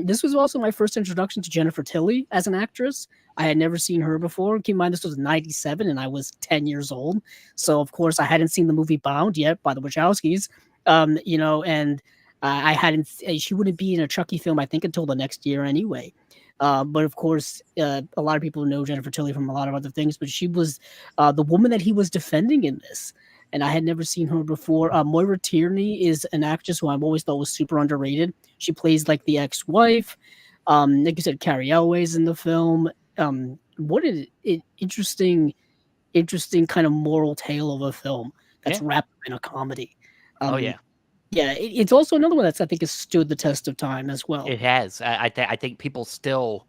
S2: This was also my first introduction to Jennifer Tilly as an actress. I had never seen her before. Keep in mind, this was 97 and I was 10 years old. So, of course, I hadn't seen the movie Bound yet by the Wachowskis. And I hadn't, she wouldn't be in a Chucky film, I think, until the next year anyway. But of course, a lot of people know Jennifer Tilly from a lot of other things, but she was the woman that he was defending in this. And I had never seen her before. Moira Tierney is an actress who I've always thought was super underrated. She plays like the ex-wife. Like you said, Carrey Elway's in the film. What an interesting kind of moral tale of a film that's wrapped up in a comedy. It's also another one that's I think has stood the test of time as well.
S1: It has. I think people still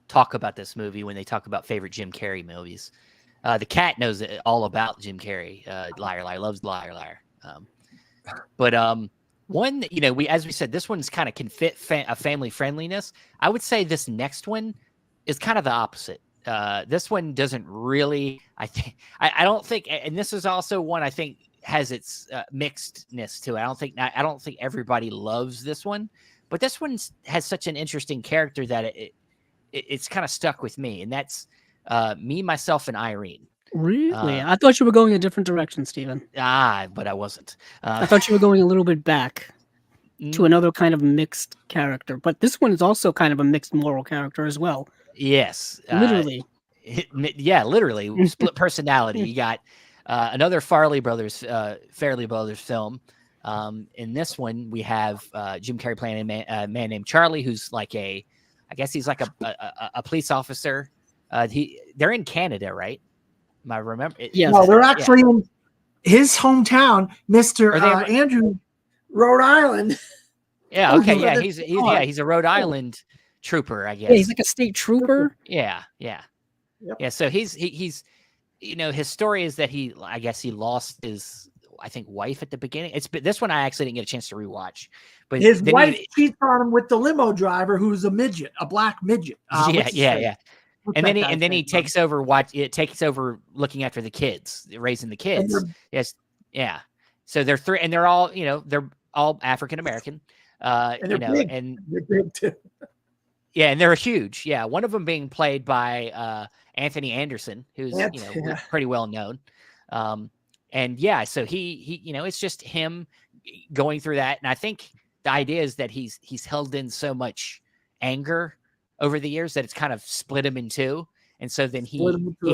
S1: talk about this movie when they talk about favorite Jim Carrey movies. The cat knows all about Jim Carrey. Liar, liar, loves liar, liar. But one, as we said, this one's kind of can fit a family friendliness. I would say this next one is kind of the opposite. This one doesn't really. I don't think, and this is also one I think has its mixedness to it. I don't think everybody loves this one, but this one has such an interesting character that it's kind of stuck with me, and that's Me, Myself, and Irene.
S2: Really? I thought you were going a different direction, Steven.
S1: But I wasn't.
S2: I thought you were going a little bit back to another kind of mixed character. But this one is also kind of a mixed moral character as well.
S1: Yes.
S2: Literally.
S1: Literally. Split personality. You got another Farrelly Brothers film. In this one, we have Jim Carrey playing a man named Charlie, who's like I guess he's like a police officer. They're in Canada, right? I remember.
S2: Yes.
S3: No, they're actually in his hometown, Mr. Andrew, Rhode Island.
S1: Yeah. Okay. Yeah. He's a Rhode Island trooper, I guess.
S2: Yeah, he's like a state trooper.
S1: Yeah.
S3: Yep.
S1: Yeah. So he's his story is that he lost his, I think, wife at the beginning. This one I actually didn't get a chance to rewatch, but
S3: his wife cheats on him with the limo driver, who's a midget, a black midget.
S1: Yeah. And then he takes over looking after the kids, raising the kids. Yes, yeah. So they're three, and they're all they're all African American.
S3: And they're big.
S1: And
S3: they're big too.
S1: Yeah, and they're huge. Yeah, one of them being played by Anthony Anderson, who's pretty well known. And yeah, so he it's just him going through that, and I think the idea is that he's held in so much anger over the years that it's kind of split him in two. And so then he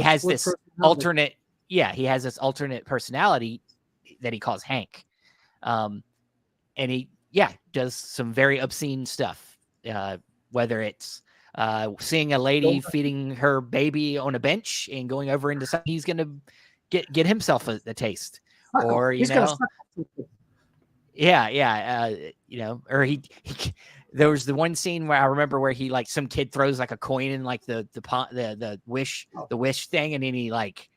S1: has this alternate personality that he calls Hank. And he does some very obscene stuff. Whether it's seeing a lady feeding her baby on a bench and going over into something, he's going to get himself a taste. Or, or he there was the one scene where I remember where he like some kid throws like a coin in like the wish thing, and then he's like,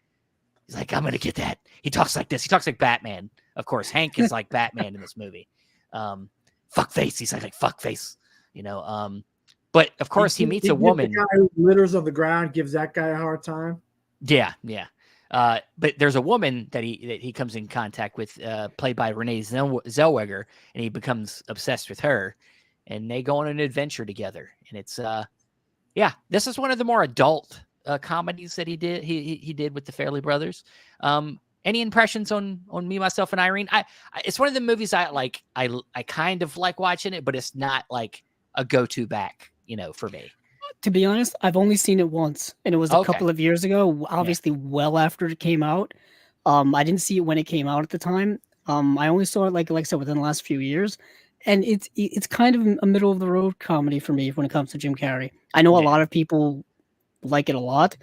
S1: I'm gonna get that. He talks like this. He talks like Batman. Of course, Hank is like Batman in this movie. Fuck face. He's like fuck face. But of course he meets a woman.
S3: The guy who litters on the ground gives that guy a hard time.
S1: Yeah. But there's a woman that he comes in contact with, played by Renee Zellweger, and he becomes obsessed with her. And they go on an adventure together, and it's this is one of the more adult comedies that he did. He did with the Farrelly Brothers, and Any impressions on Me, Myself, and Irene? It's one of the movies I like. I kind of like watching it, but it's not like a go-to back, for me.
S2: To be honest, I've only seen it once, and it was a
S1: Okay.
S2: couple of years ago,
S1: Yeah.
S2: obviously well after it came out. I didn't see it when it came out at the time. I only saw it like I said within the last few years, and it's kind of a middle of the road comedy for me when it comes to Jim Carrey. I know a
S1: Yeah.
S2: lot of people like it a lot,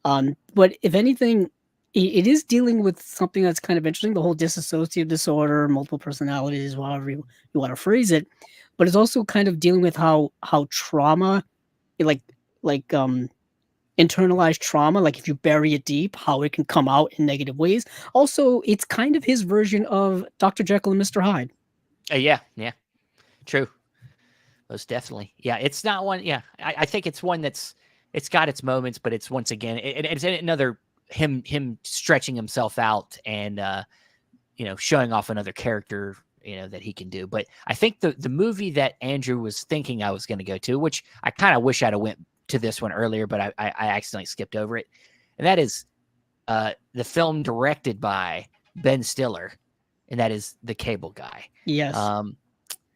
S2: but if anything, it is dealing with something that's kind of interesting, the whole dissociative disorder, multiple personalities, however you want to phrase it. But it's also kind of dealing with how trauma, like like internalized trauma, like if you bury it deep, how it can come out in negative ways. Also, it's kind of his version of Dr. Jekyll and Mr. Hyde.
S1: Yeah. True. Most definitely. Yeah. It's not one. Yeah. I think it's one it's got its moments, but it's once again, it's another him stretching himself out and, showing off another character, that he can do. But I think the movie that Andrew was thinking I was going to go to, which I kind of wish I'd have went to this one earlier, but I accidentally skipped over it. And that is the film directed by Ben Stiller, and that is The Cable Guy.
S2: Yes.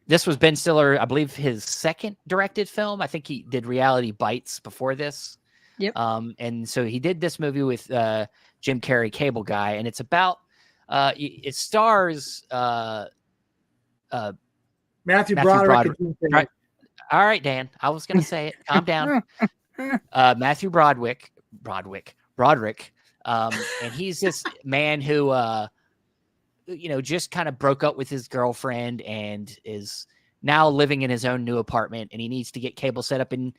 S1: This was Ben Stiller, I believe, his second directed film. I think he did Reality Bites before this.
S2: Yep.
S1: And so he did this movie with Jim Carrey, Cable Guy, and it's about it stars
S3: Matthew Broderick.
S1: Right. All right, Dan. I was going to say it. Calm down. Matthew Broderick, and he's this man who, just kind of broke up with his girlfriend and is now living in his own new apartment, and he needs to get cable set up. And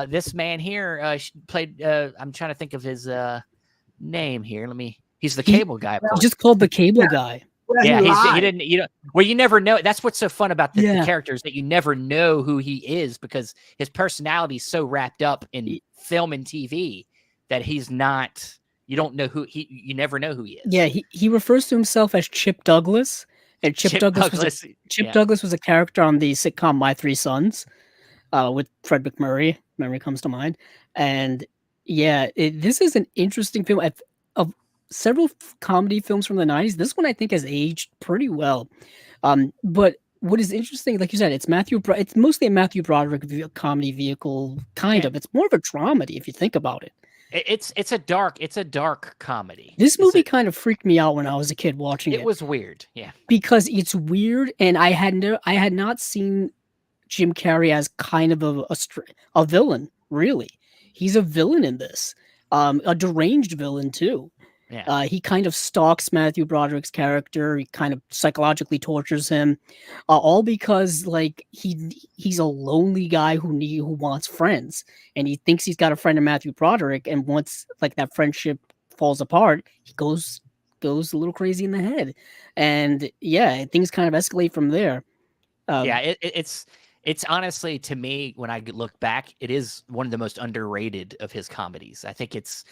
S1: this man here played. I'm trying to think of his name here. He's the cable guy.
S2: He's just called the Cable Guy.
S1: Yeah, he didn't. Well, you never know. That's what's so fun about the characters, that you never know who he is because his personality is so wrapped up in film and TV that he's not. You don't know who he. You never know who he is.
S2: Yeah, he refers to himself as Chip Douglas, and Chip Douglas was a character on the sitcom My Three Sons, with Fred McMurray. Memory comes to mind, and this is an interesting film. Of several comedy films from the 90s, this one I think has aged pretty well. But what is interesting, like you said, it's mostly a Matthew Broderick comedy vehicle, kind of. It's more of a dramedy if you think about it.
S1: It's a dark comedy.
S2: This movie kind of freaked me out when I was a kid watching it.
S1: It was weird, yeah,
S2: because it's weird, and I had not seen Jim Carrey as kind of a villain. Really, he's a villain in this, a deranged villain too.
S1: Yeah.
S2: He kind of stalks Matthew Broderick's character. He kind of psychologically tortures him, all because like he's a lonely guy who wants friends, and he thinks he's got a friend in Matthew Broderick. And once like that friendship falls apart, he goes a little crazy in the head, and things kind of escalate from there.
S1: It's honestly, to me, when I look back, it is one of the most underrated of his comedies. I think it's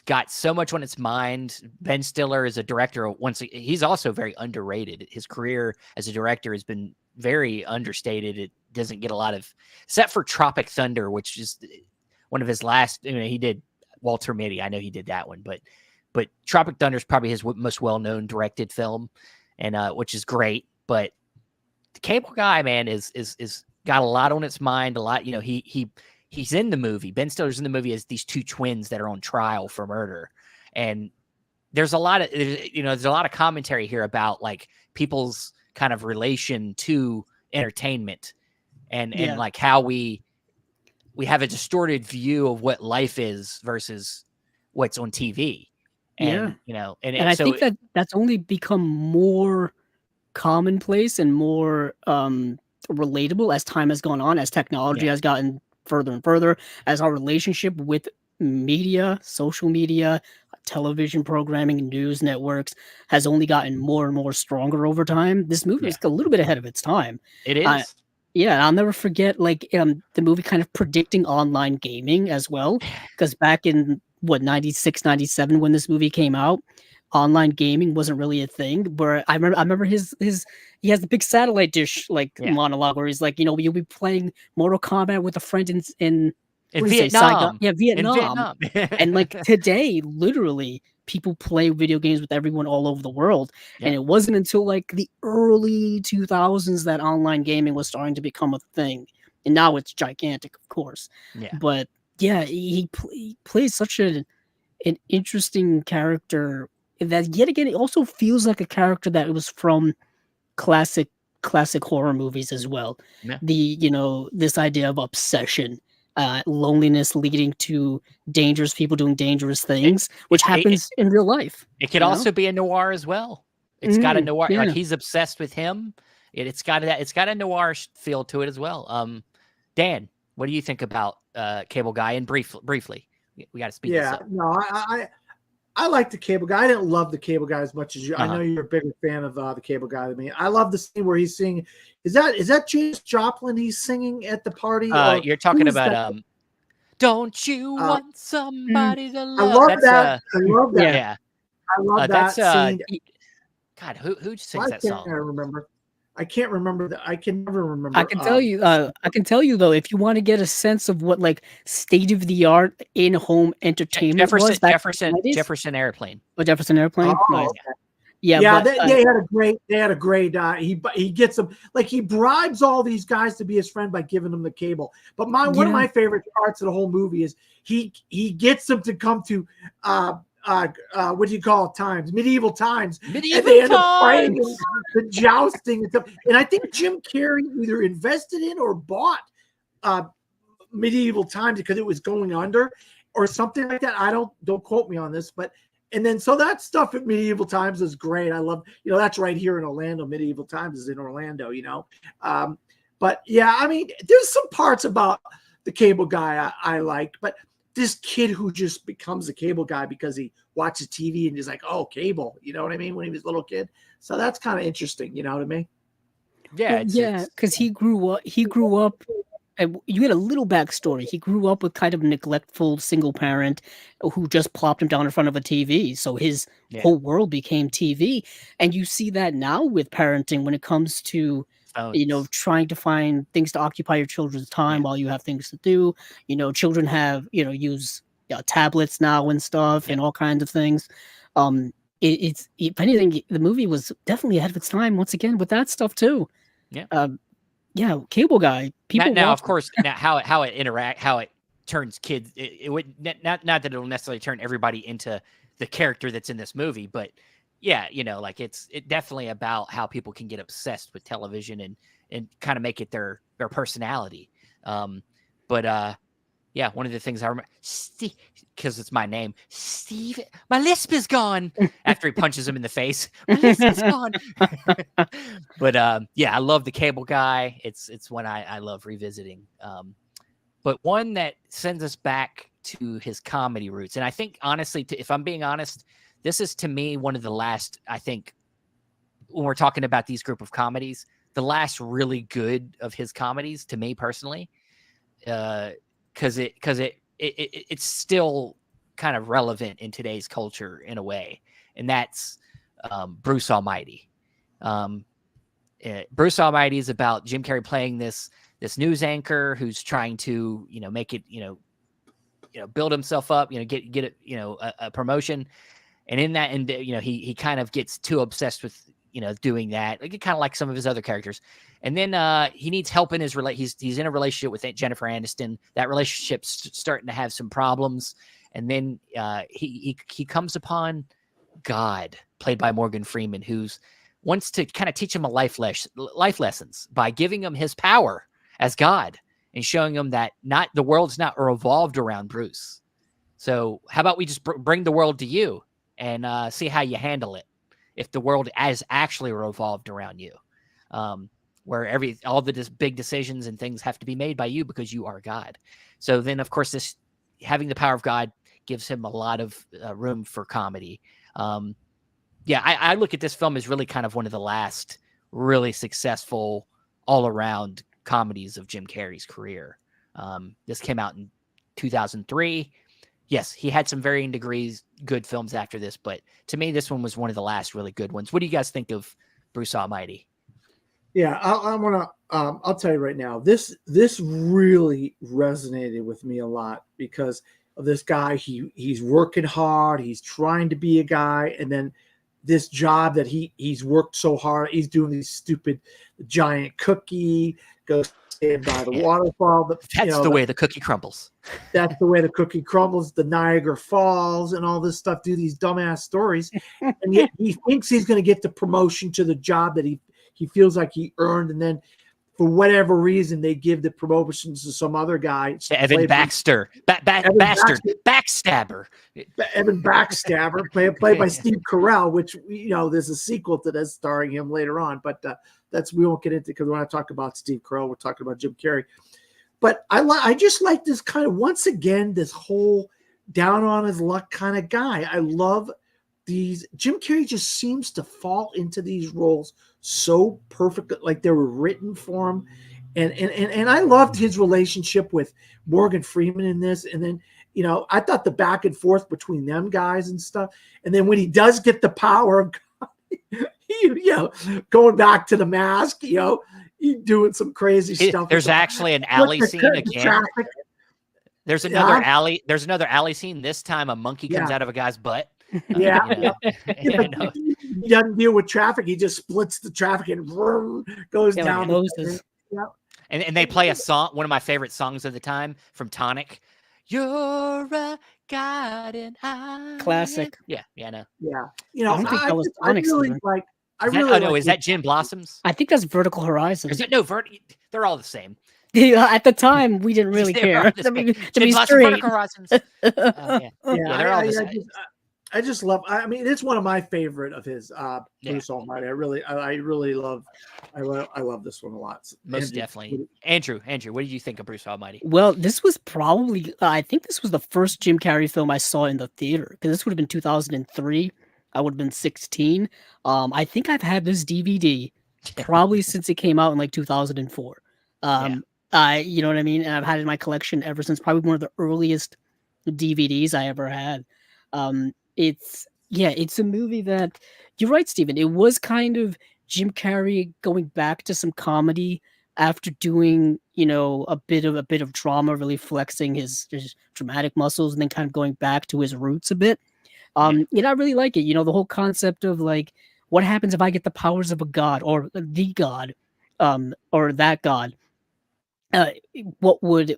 S1: got so much on its mind. Ben Stiller is a director. He's also very underrated. His career as a director has been very understated. It doesn't get a lot of, except for Tropic Thunder, which is one of his last. He did Walter Mitty. I know he did that one, but Tropic Thunder is probably his most well-known directed film, and which is great. But The Cable Guy, man, is got a lot on its mind. A lot, he's in the movie. Ben Stiller's in the movie as these two twins that are on trial for murder. And there's a lot of commentary here about like people's kind of relation to entertainment and like how we have a distorted view of what life is versus what's on TV. And, and
S2: I think that's only become more commonplace and more relatable as time has gone on, as technology has gotten further and further, as our relationship with media, social media, television programming, news networks has only gotten more and more stronger over time. This movie is a little bit ahead of its time.
S1: It is.
S2: I'll never forget the movie kind of predicting online gaming as well, because back in 96, 97 when this movie came out, online gaming wasn't really a thing. Where I remember he has the big satellite dish monologue where he's like, you'll be playing Mortal Kombat with a friend in
S1: In
S2: what do you say, Saigon?
S1: Vietnam.
S2: Yeah,
S1: In
S2: Vietnam.
S1: Vietnam.
S2: And like today, literally, people play video games with everyone all over the world. And
S1: Yep.
S2: it wasn't until like the early 2000s that online gaming was starting to become a thing. And now it's gigantic, of course.
S1: Yeah.
S2: But yeah, he plays such an interesting character that yet again it also feels like a character that was from classic horror movies as well.
S1: Yeah.
S2: This idea of obsession, loneliness leading to dangerous people doing dangerous things, which happens in real life.
S1: It could also be a noir as well. It's got a noir, like he's obsessed with him. It's got a noir feel to it as well. Dan, what do you think about Cable Guy? And briefly, we got to speed this up.
S3: No, I like the Cable Guy. I didn't love the Cable Guy as much as you. I know you're a bigger fan of the Cable Guy than me. I love the scene where he's singing. Is that James Joplin he's singing at the party?
S1: You're talking about don't you want somebody to love?
S3: I love that. I love that.
S1: Yeah.
S3: I love that scene.
S1: God, who sings that song?
S3: I can't remember that. I can never remember.
S2: I can tell you. I can tell you though, if you want to get a sense of what like state of the art in home entertainment was,
S1: Jefferson Airplane.
S2: Oh, Jefferson Airplane.
S3: Oh,
S2: Nice.
S3: okay.
S2: Yeah,
S3: they had a great. He gets them, like, he bribes all these guys to be his friend by giving them the cable. But one of my favorite parts of the whole movie is he gets them to come to what do you call it? Medieval times. And they end up fighting the jousting and stuff. And I think Jim Carrey either invested in or bought Medieval Times because it was going under or something like that. Don't quote me on this, but and then so that stuff at Medieval Times is great. I love, that's right here in Orlando. Medieval Times is in Orlando, But yeah, I mean, there's some parts about the Cable Guy I liked, but this kid who just becomes a Cable Guy because he watches TV and is like, oh, cable, you know what I mean? When he was a little kid. So that's kind of interesting, you know what I mean?
S2: Yeah, because he grew up. And you get a little backstory. He grew up with kind of a neglectful single parent who just plopped him down in front of a TV. So his whole world became TV. And you see that now with parenting when it comes to, trying to find things to occupy your children's time while you have things to do. Children have, use tablets now and stuff and all kinds of things. If anything, the movie was definitely ahead of its time once again with that stuff too.
S1: Yeah.
S2: Yeah, Cable Guy. People
S1: now of course, how it turns kids. It would not that it'll necessarily turn everybody into the character that's in this movie, but yeah, like it's definitely about how people can get obsessed with television and kind of make it their personality. Yeah, one of the things I remember, because it's my name, Steve. My lisp is gone after he punches him in the face. My lisp is gone. But yeah, I love the Cable Guy. It's one I love revisiting. But one that sends us back to his comedy roots, and I think honestly, if I'm being honest, this is to me one of the last. I think when we're talking about these group of comedies, the last really good of his comedies to me personally. Because it's still kind of relevant in today's culture in a way, and that's Bruce Almighty. Bruce Almighty is about Jim Carrey playing this news anchor who's trying to make it build himself up, get a promotion, and in that, and he kind of gets too obsessed with doing that, kind of like some of his other characters. And then he needs help in his he's in a relationship with Jennifer Aniston. That relationship's starting to have some problems. And then he comes upon God, played by Morgan Freeman, who's wants to kind of teach him life lessons by giving him his power as God and showing him that the world's not revolved around Bruce. So how about we just bring the world to you and see how you handle it if the world has actually revolved around you. Where all the big decisions and things have to be made by you because you are God. So then, of course, this having the power of God gives him a lot of room for comedy. Yeah, I look at this film as really kind of one of the last really successful all-around comedies of Jim Carrey's career. This came out in 2003. Yes, he had some varying degrees good films after this, but to me, this one was one of the last really good ones. What do you guys think of Bruce Almighty?
S3: Yeah, I want I'll tell you right now, this really resonated with me a lot because of this guy. He's working hard. He's trying to be a guy, and then this job that he's worked so hard. He's doing these stupid giant cookie, goes stand by the waterfall.
S1: That's the way the cookie crumbles.
S3: That's the way the cookie crumbles. The Niagara Falls and all this stuff. Do these dumbass stories, and yet he thinks he's going to get the promotion to the job that he feels like he earned, and then for whatever reason they give the promotions to some other guy.
S1: Evan Baxter, Backstabber.
S3: Evan Backstabber, played by Steve Carell, which there's a sequel to this starring him later on, but we won't get into because when I talk about Steve Carell, we're talking about Jim Carrey. But I just like this kind of, once again, this whole down on his luck kind of guy. I love these. Jim Carrey just seems to fall into these roles so perfect, like they were written for him. And I loved his relationship with Morgan Freeman in this. And then, I thought the back and forth between them guys and stuff. And then when he does get the power of God, going back to the mask, he doing some crazy stuff.
S1: There's actually an alley scene again. There's another alley. There's another alley scene. This time a monkey comes out of a guy's butt.
S3: He doesn't deal with traffic. He just splits the traffic and goes down.
S1: And they play a song, one of my favorite songs of the time from Tonic. You're a god and I.
S2: Classic.
S1: Yeah, I know.
S3: Yeah,
S2: I don't think that was Tonic.
S1: Is that Gin Blossoms?
S2: I think that's Vertical Horizon.
S1: Is it they're all the same.
S2: Yeah, at the time we didn't really care. To be straight.
S1: Vertical Horizons. They're all the same.
S3: I just love. I mean, it's one of my favorite of his. Bruce Almighty. I really love. I love this one a lot.
S1: Most definitely. Andrew, what did you think of Bruce Almighty?
S2: Well, this was probably. I think this was the first Jim Carrey film I saw in the theater because this would have been 2003. I would have been 16. I think I've had this DVD probably since it came out in like 2004. You know what I mean? And I've had it in my collection ever since. Probably one of the earliest DVDs I ever had. It's a movie that you're right, Steven. It was kind of Jim Carrey going back to some comedy after doing, a bit of drama, really flexing his dramatic muscles, and then kind of going back to his roots a bit. I really like it. The whole concept of like, what happens if I get the powers of a god or the god, or that god? What would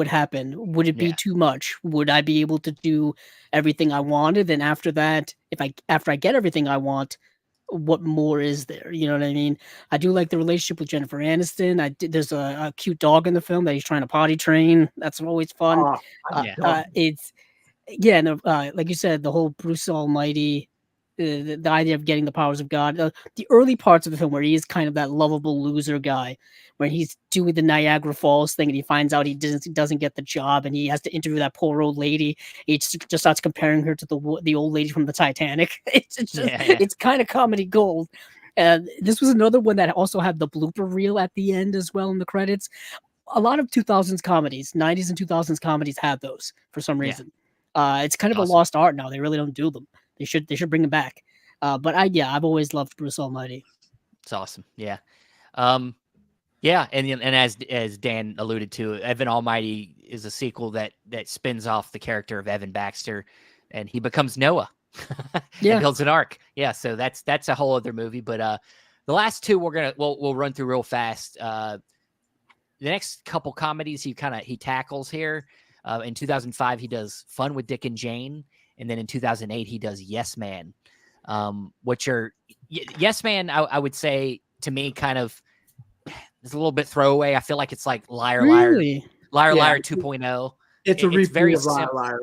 S2: happen? Would it be too much? Would I be able to do everything I wanted? And after that, after I get everything I want, what more is there? You know what I mean? I do like the relationship with Jennifer Aniston. There's a cute dog in the film that he's trying to potty train. That's always fun. Like you said, the whole Bruce Almighty, the idea of getting the powers of God, the early parts of the film where he is kind of that lovable loser guy, when he's doing the Niagara Falls thing and he finds out he doesn't get the job and he has to interview that poor old lady. He just starts comparing her to the old lady from the Titanic. It's kind of comedy gold. And this was another one that also had the blooper reel at the end as well in the credits. A lot of 2000s comedies, 90s and 2000s comedies had those for some reason. It's kind of a lost art now. They really don't do them. They should bring them back. But I've always loved Bruce Almighty.
S1: It's awesome. Yeah. And as Dan alluded to, Evan Almighty is a sequel that spins off the character of Evan Baxter, and he becomes Noah. And builds an ark. Yeah, so that's a whole other movie. But the last two we'll run through real fast. The next couple comedies he tackles here. In 2005 he does Fun with Dick and Jane, and then in 2008 he does Yes Man. Which are Yes Man, I would say to me kind of is a little bit throwaway. I feel like it's like Liar Liar 2.0.
S3: It's a repeat of Liar Liar.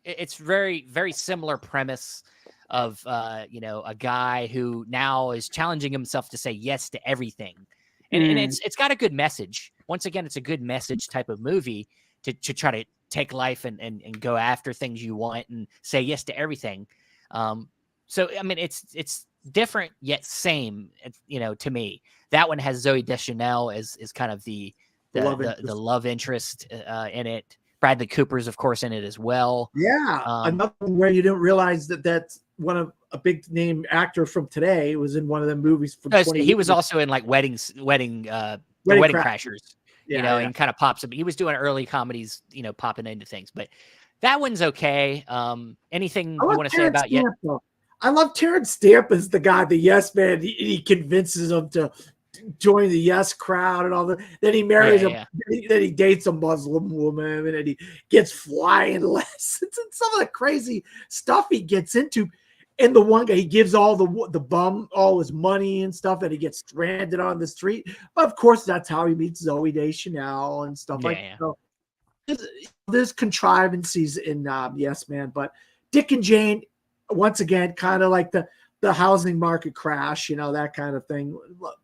S1: It's very, very similar premise of a guy who now is challenging himself to say yes to everything. And it's got a good message. Once again, it's a good message type of movie to try to take life and go after things you want and say yes to everything. So I mean, it's different yet same. To me, that one has Zooey Deschanel as kind of the love interest in it. Bradley Cooper's, of course, in it as well.
S3: Yeah, another one where you didn't realize that one of a big name actor from today. Was in one of the movies from
S1: No,
S3: 20
S1: he was
S3: years.
S1: also in like Wedding
S3: Wedding
S1: Crashers, you
S3: Yeah,
S1: know,
S3: yeah.
S1: and kind of pops up. He was doing early comedies, you know, popping into things, but that one's okay. Anything
S3: I
S1: you
S3: love
S1: want to say
S3: Terrence
S1: about yet?
S3: Stamp, though. I love Terrence Stamp as the guy, the yes man. He convinces him to join the yes crowd and all that. Then he marries
S1: Yeah,
S3: then he dates a Muslim woman, and then he gets flying lessons and some of the crazy stuff he gets into. And the one guy, he gives all the bum all his money and stuff, and he gets stranded on the street. But of course, that's how he meets Zoe Deschanel and stuff like
S1: yeah.
S3: that. So there's contrivances in Yes Man, but Dick and Jane, once again, kind of like the housing market crash, you know, that kind of thing.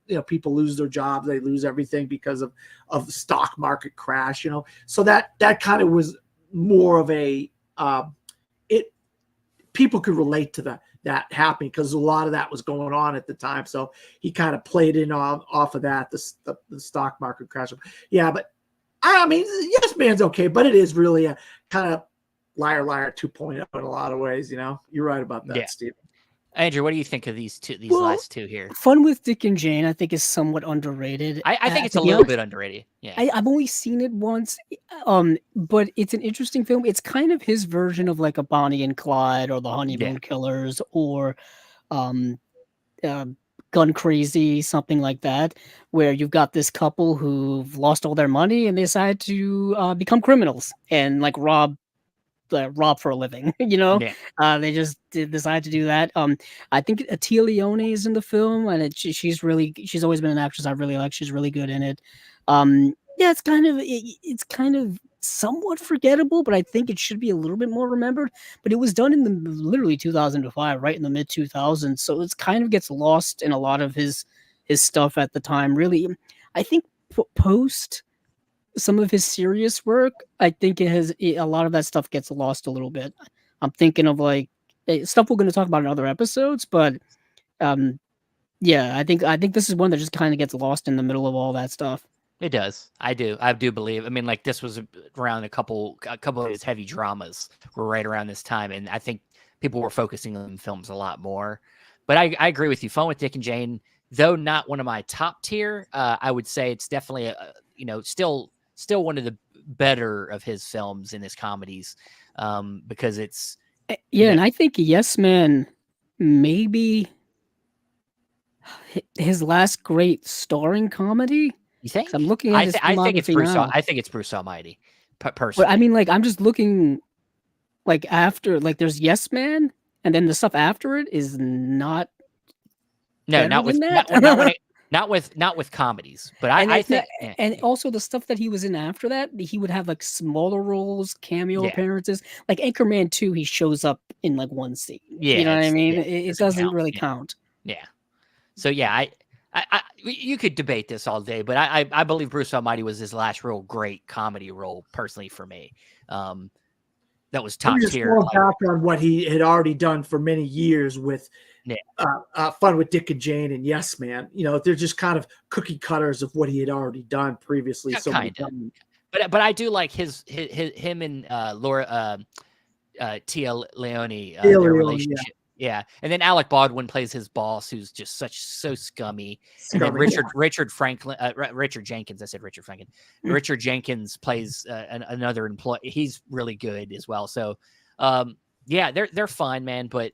S3: You know, people lose their jobs, they lose everything because of the stock market crash, you know. So that kind of was more of a it people could relate to that happening because a lot of that was going on at the time. So he kind of played in off of that, the stock market crash. Yeah, but I mean, Yes Man's okay, but it is really a kind of Liar 2.0 in a lot of ways. You know, you're right about that,
S1: Yeah.
S3: Steve.
S1: Andrew, what do you think of these
S2: Well,
S1: last two here?
S2: Fun with Dick and Jane, I think, is somewhat underrated.
S1: I think it's
S2: to
S1: a
S2: be
S1: little
S2: honest,
S1: bit underrated. Yeah.
S2: I've only seen it once, but it's an interesting film. It's kind of his version of like a Bonnie and Clyde or the Honeymoon Killers or um, uh, Gun Crazy, something like that, where you've got this couple who've lost all their money and they decide to become criminals and like rob for a living. You know,
S1: Yeah.
S2: they just decide to do that. I think Tia Leone is in the film, and she's always been an actress I really like. She's really good in it. Yeah, it's kind of somewhat forgettable, but I think it should be a little bit more remembered. But it was done in the literally 2005, right in the mid 2000s, so it's kind of gets lost in a lot of his stuff at the time. Really, I think post some of his serious work, I think a lot of that stuff gets lost a little bit. I'm thinking of like stuff we're going to talk about in other episodes, but um, yeah, I think this is one that just kind of gets lost in the middle of all that stuff.
S1: It does. I do believe. I mean, like this was around a couple of his heavy dramas were right around this time, and I think people were focusing on films a lot more. But I agree with you. Fun with Dick and Jane, though not one of my top tier, I would say it's definitely still one of the better of his films and his comedies, because it's
S2: yeah, and I think Yes Man maybe his last great starring comedy.
S1: You think?
S2: I'm looking at his filmography now.
S1: I think it's Bruce Almighty,
S2: But
S1: personally.
S2: I mean, like, I'm just looking like after, like, there's Yes Man, and then the stuff after it is not.
S1: No, not with
S2: that.
S1: not with comedies. But I think,
S2: and also the stuff that he was in after that, he would have like smaller roles, cameo appearances. Like Anchorman 2, he shows up in like one scene.
S1: Yeah,
S2: you know what I mean? It doesn't
S1: count.
S2: really count.
S1: Yeah. So yeah, you could debate this all day, but I believe Bruce Almighty was his last real great comedy role, personally for me. That was top tier.
S3: Back on what he had already done for many years with Fun with Dick and Jane and Yes Man. You know, they're just kind of cookie cutters of what he had already done previously. So
S1: kind of. But I do like him and Tia Leone, their relationship. Yeah, and then Alec Baldwin plays his boss, who's just so scummy. And then Richard Jenkins. I said Richard Franklin. Richard Jenkins plays another employee. He's really good as well. So, yeah, they're fun, man. But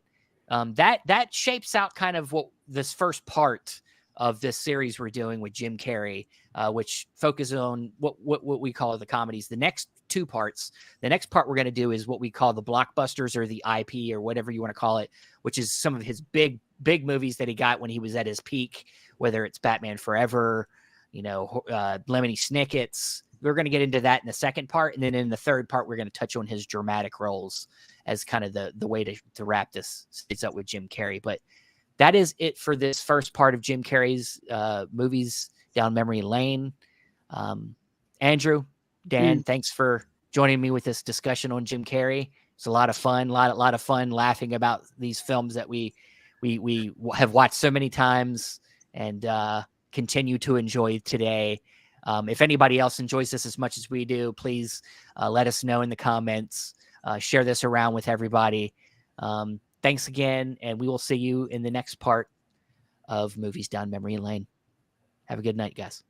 S1: that shapes out kind of what this first part of this series we're doing with Jim Carrey, which focuses on what we call the comedies. The next two parts. The next part we're going to do is what we call the blockbusters or the IP or whatever you want to call it, which is some of his big movies that he got when he was at his peak, whether it's Batman Forever, Lemony Snicket's. We're going to get into that in the second part. And then in the third part, we're going to touch on his dramatic roles as kind of the way to wrap this up with Jim Carrey. But that is it for this first part of Jim Carrey's movies down memory lane. Andrew, Dan, thanks for joining me with this discussion on Jim Carrey. It's a lot of fun, a lot of fun laughing about these films that we have watched so many times and continue to enjoy today. If anybody else enjoys this as much as we do, please let us know in the comments. Share this around with everybody. Thanks again, and we will see you in the next part of Movies Down Memory Lane. Have a good night, guys.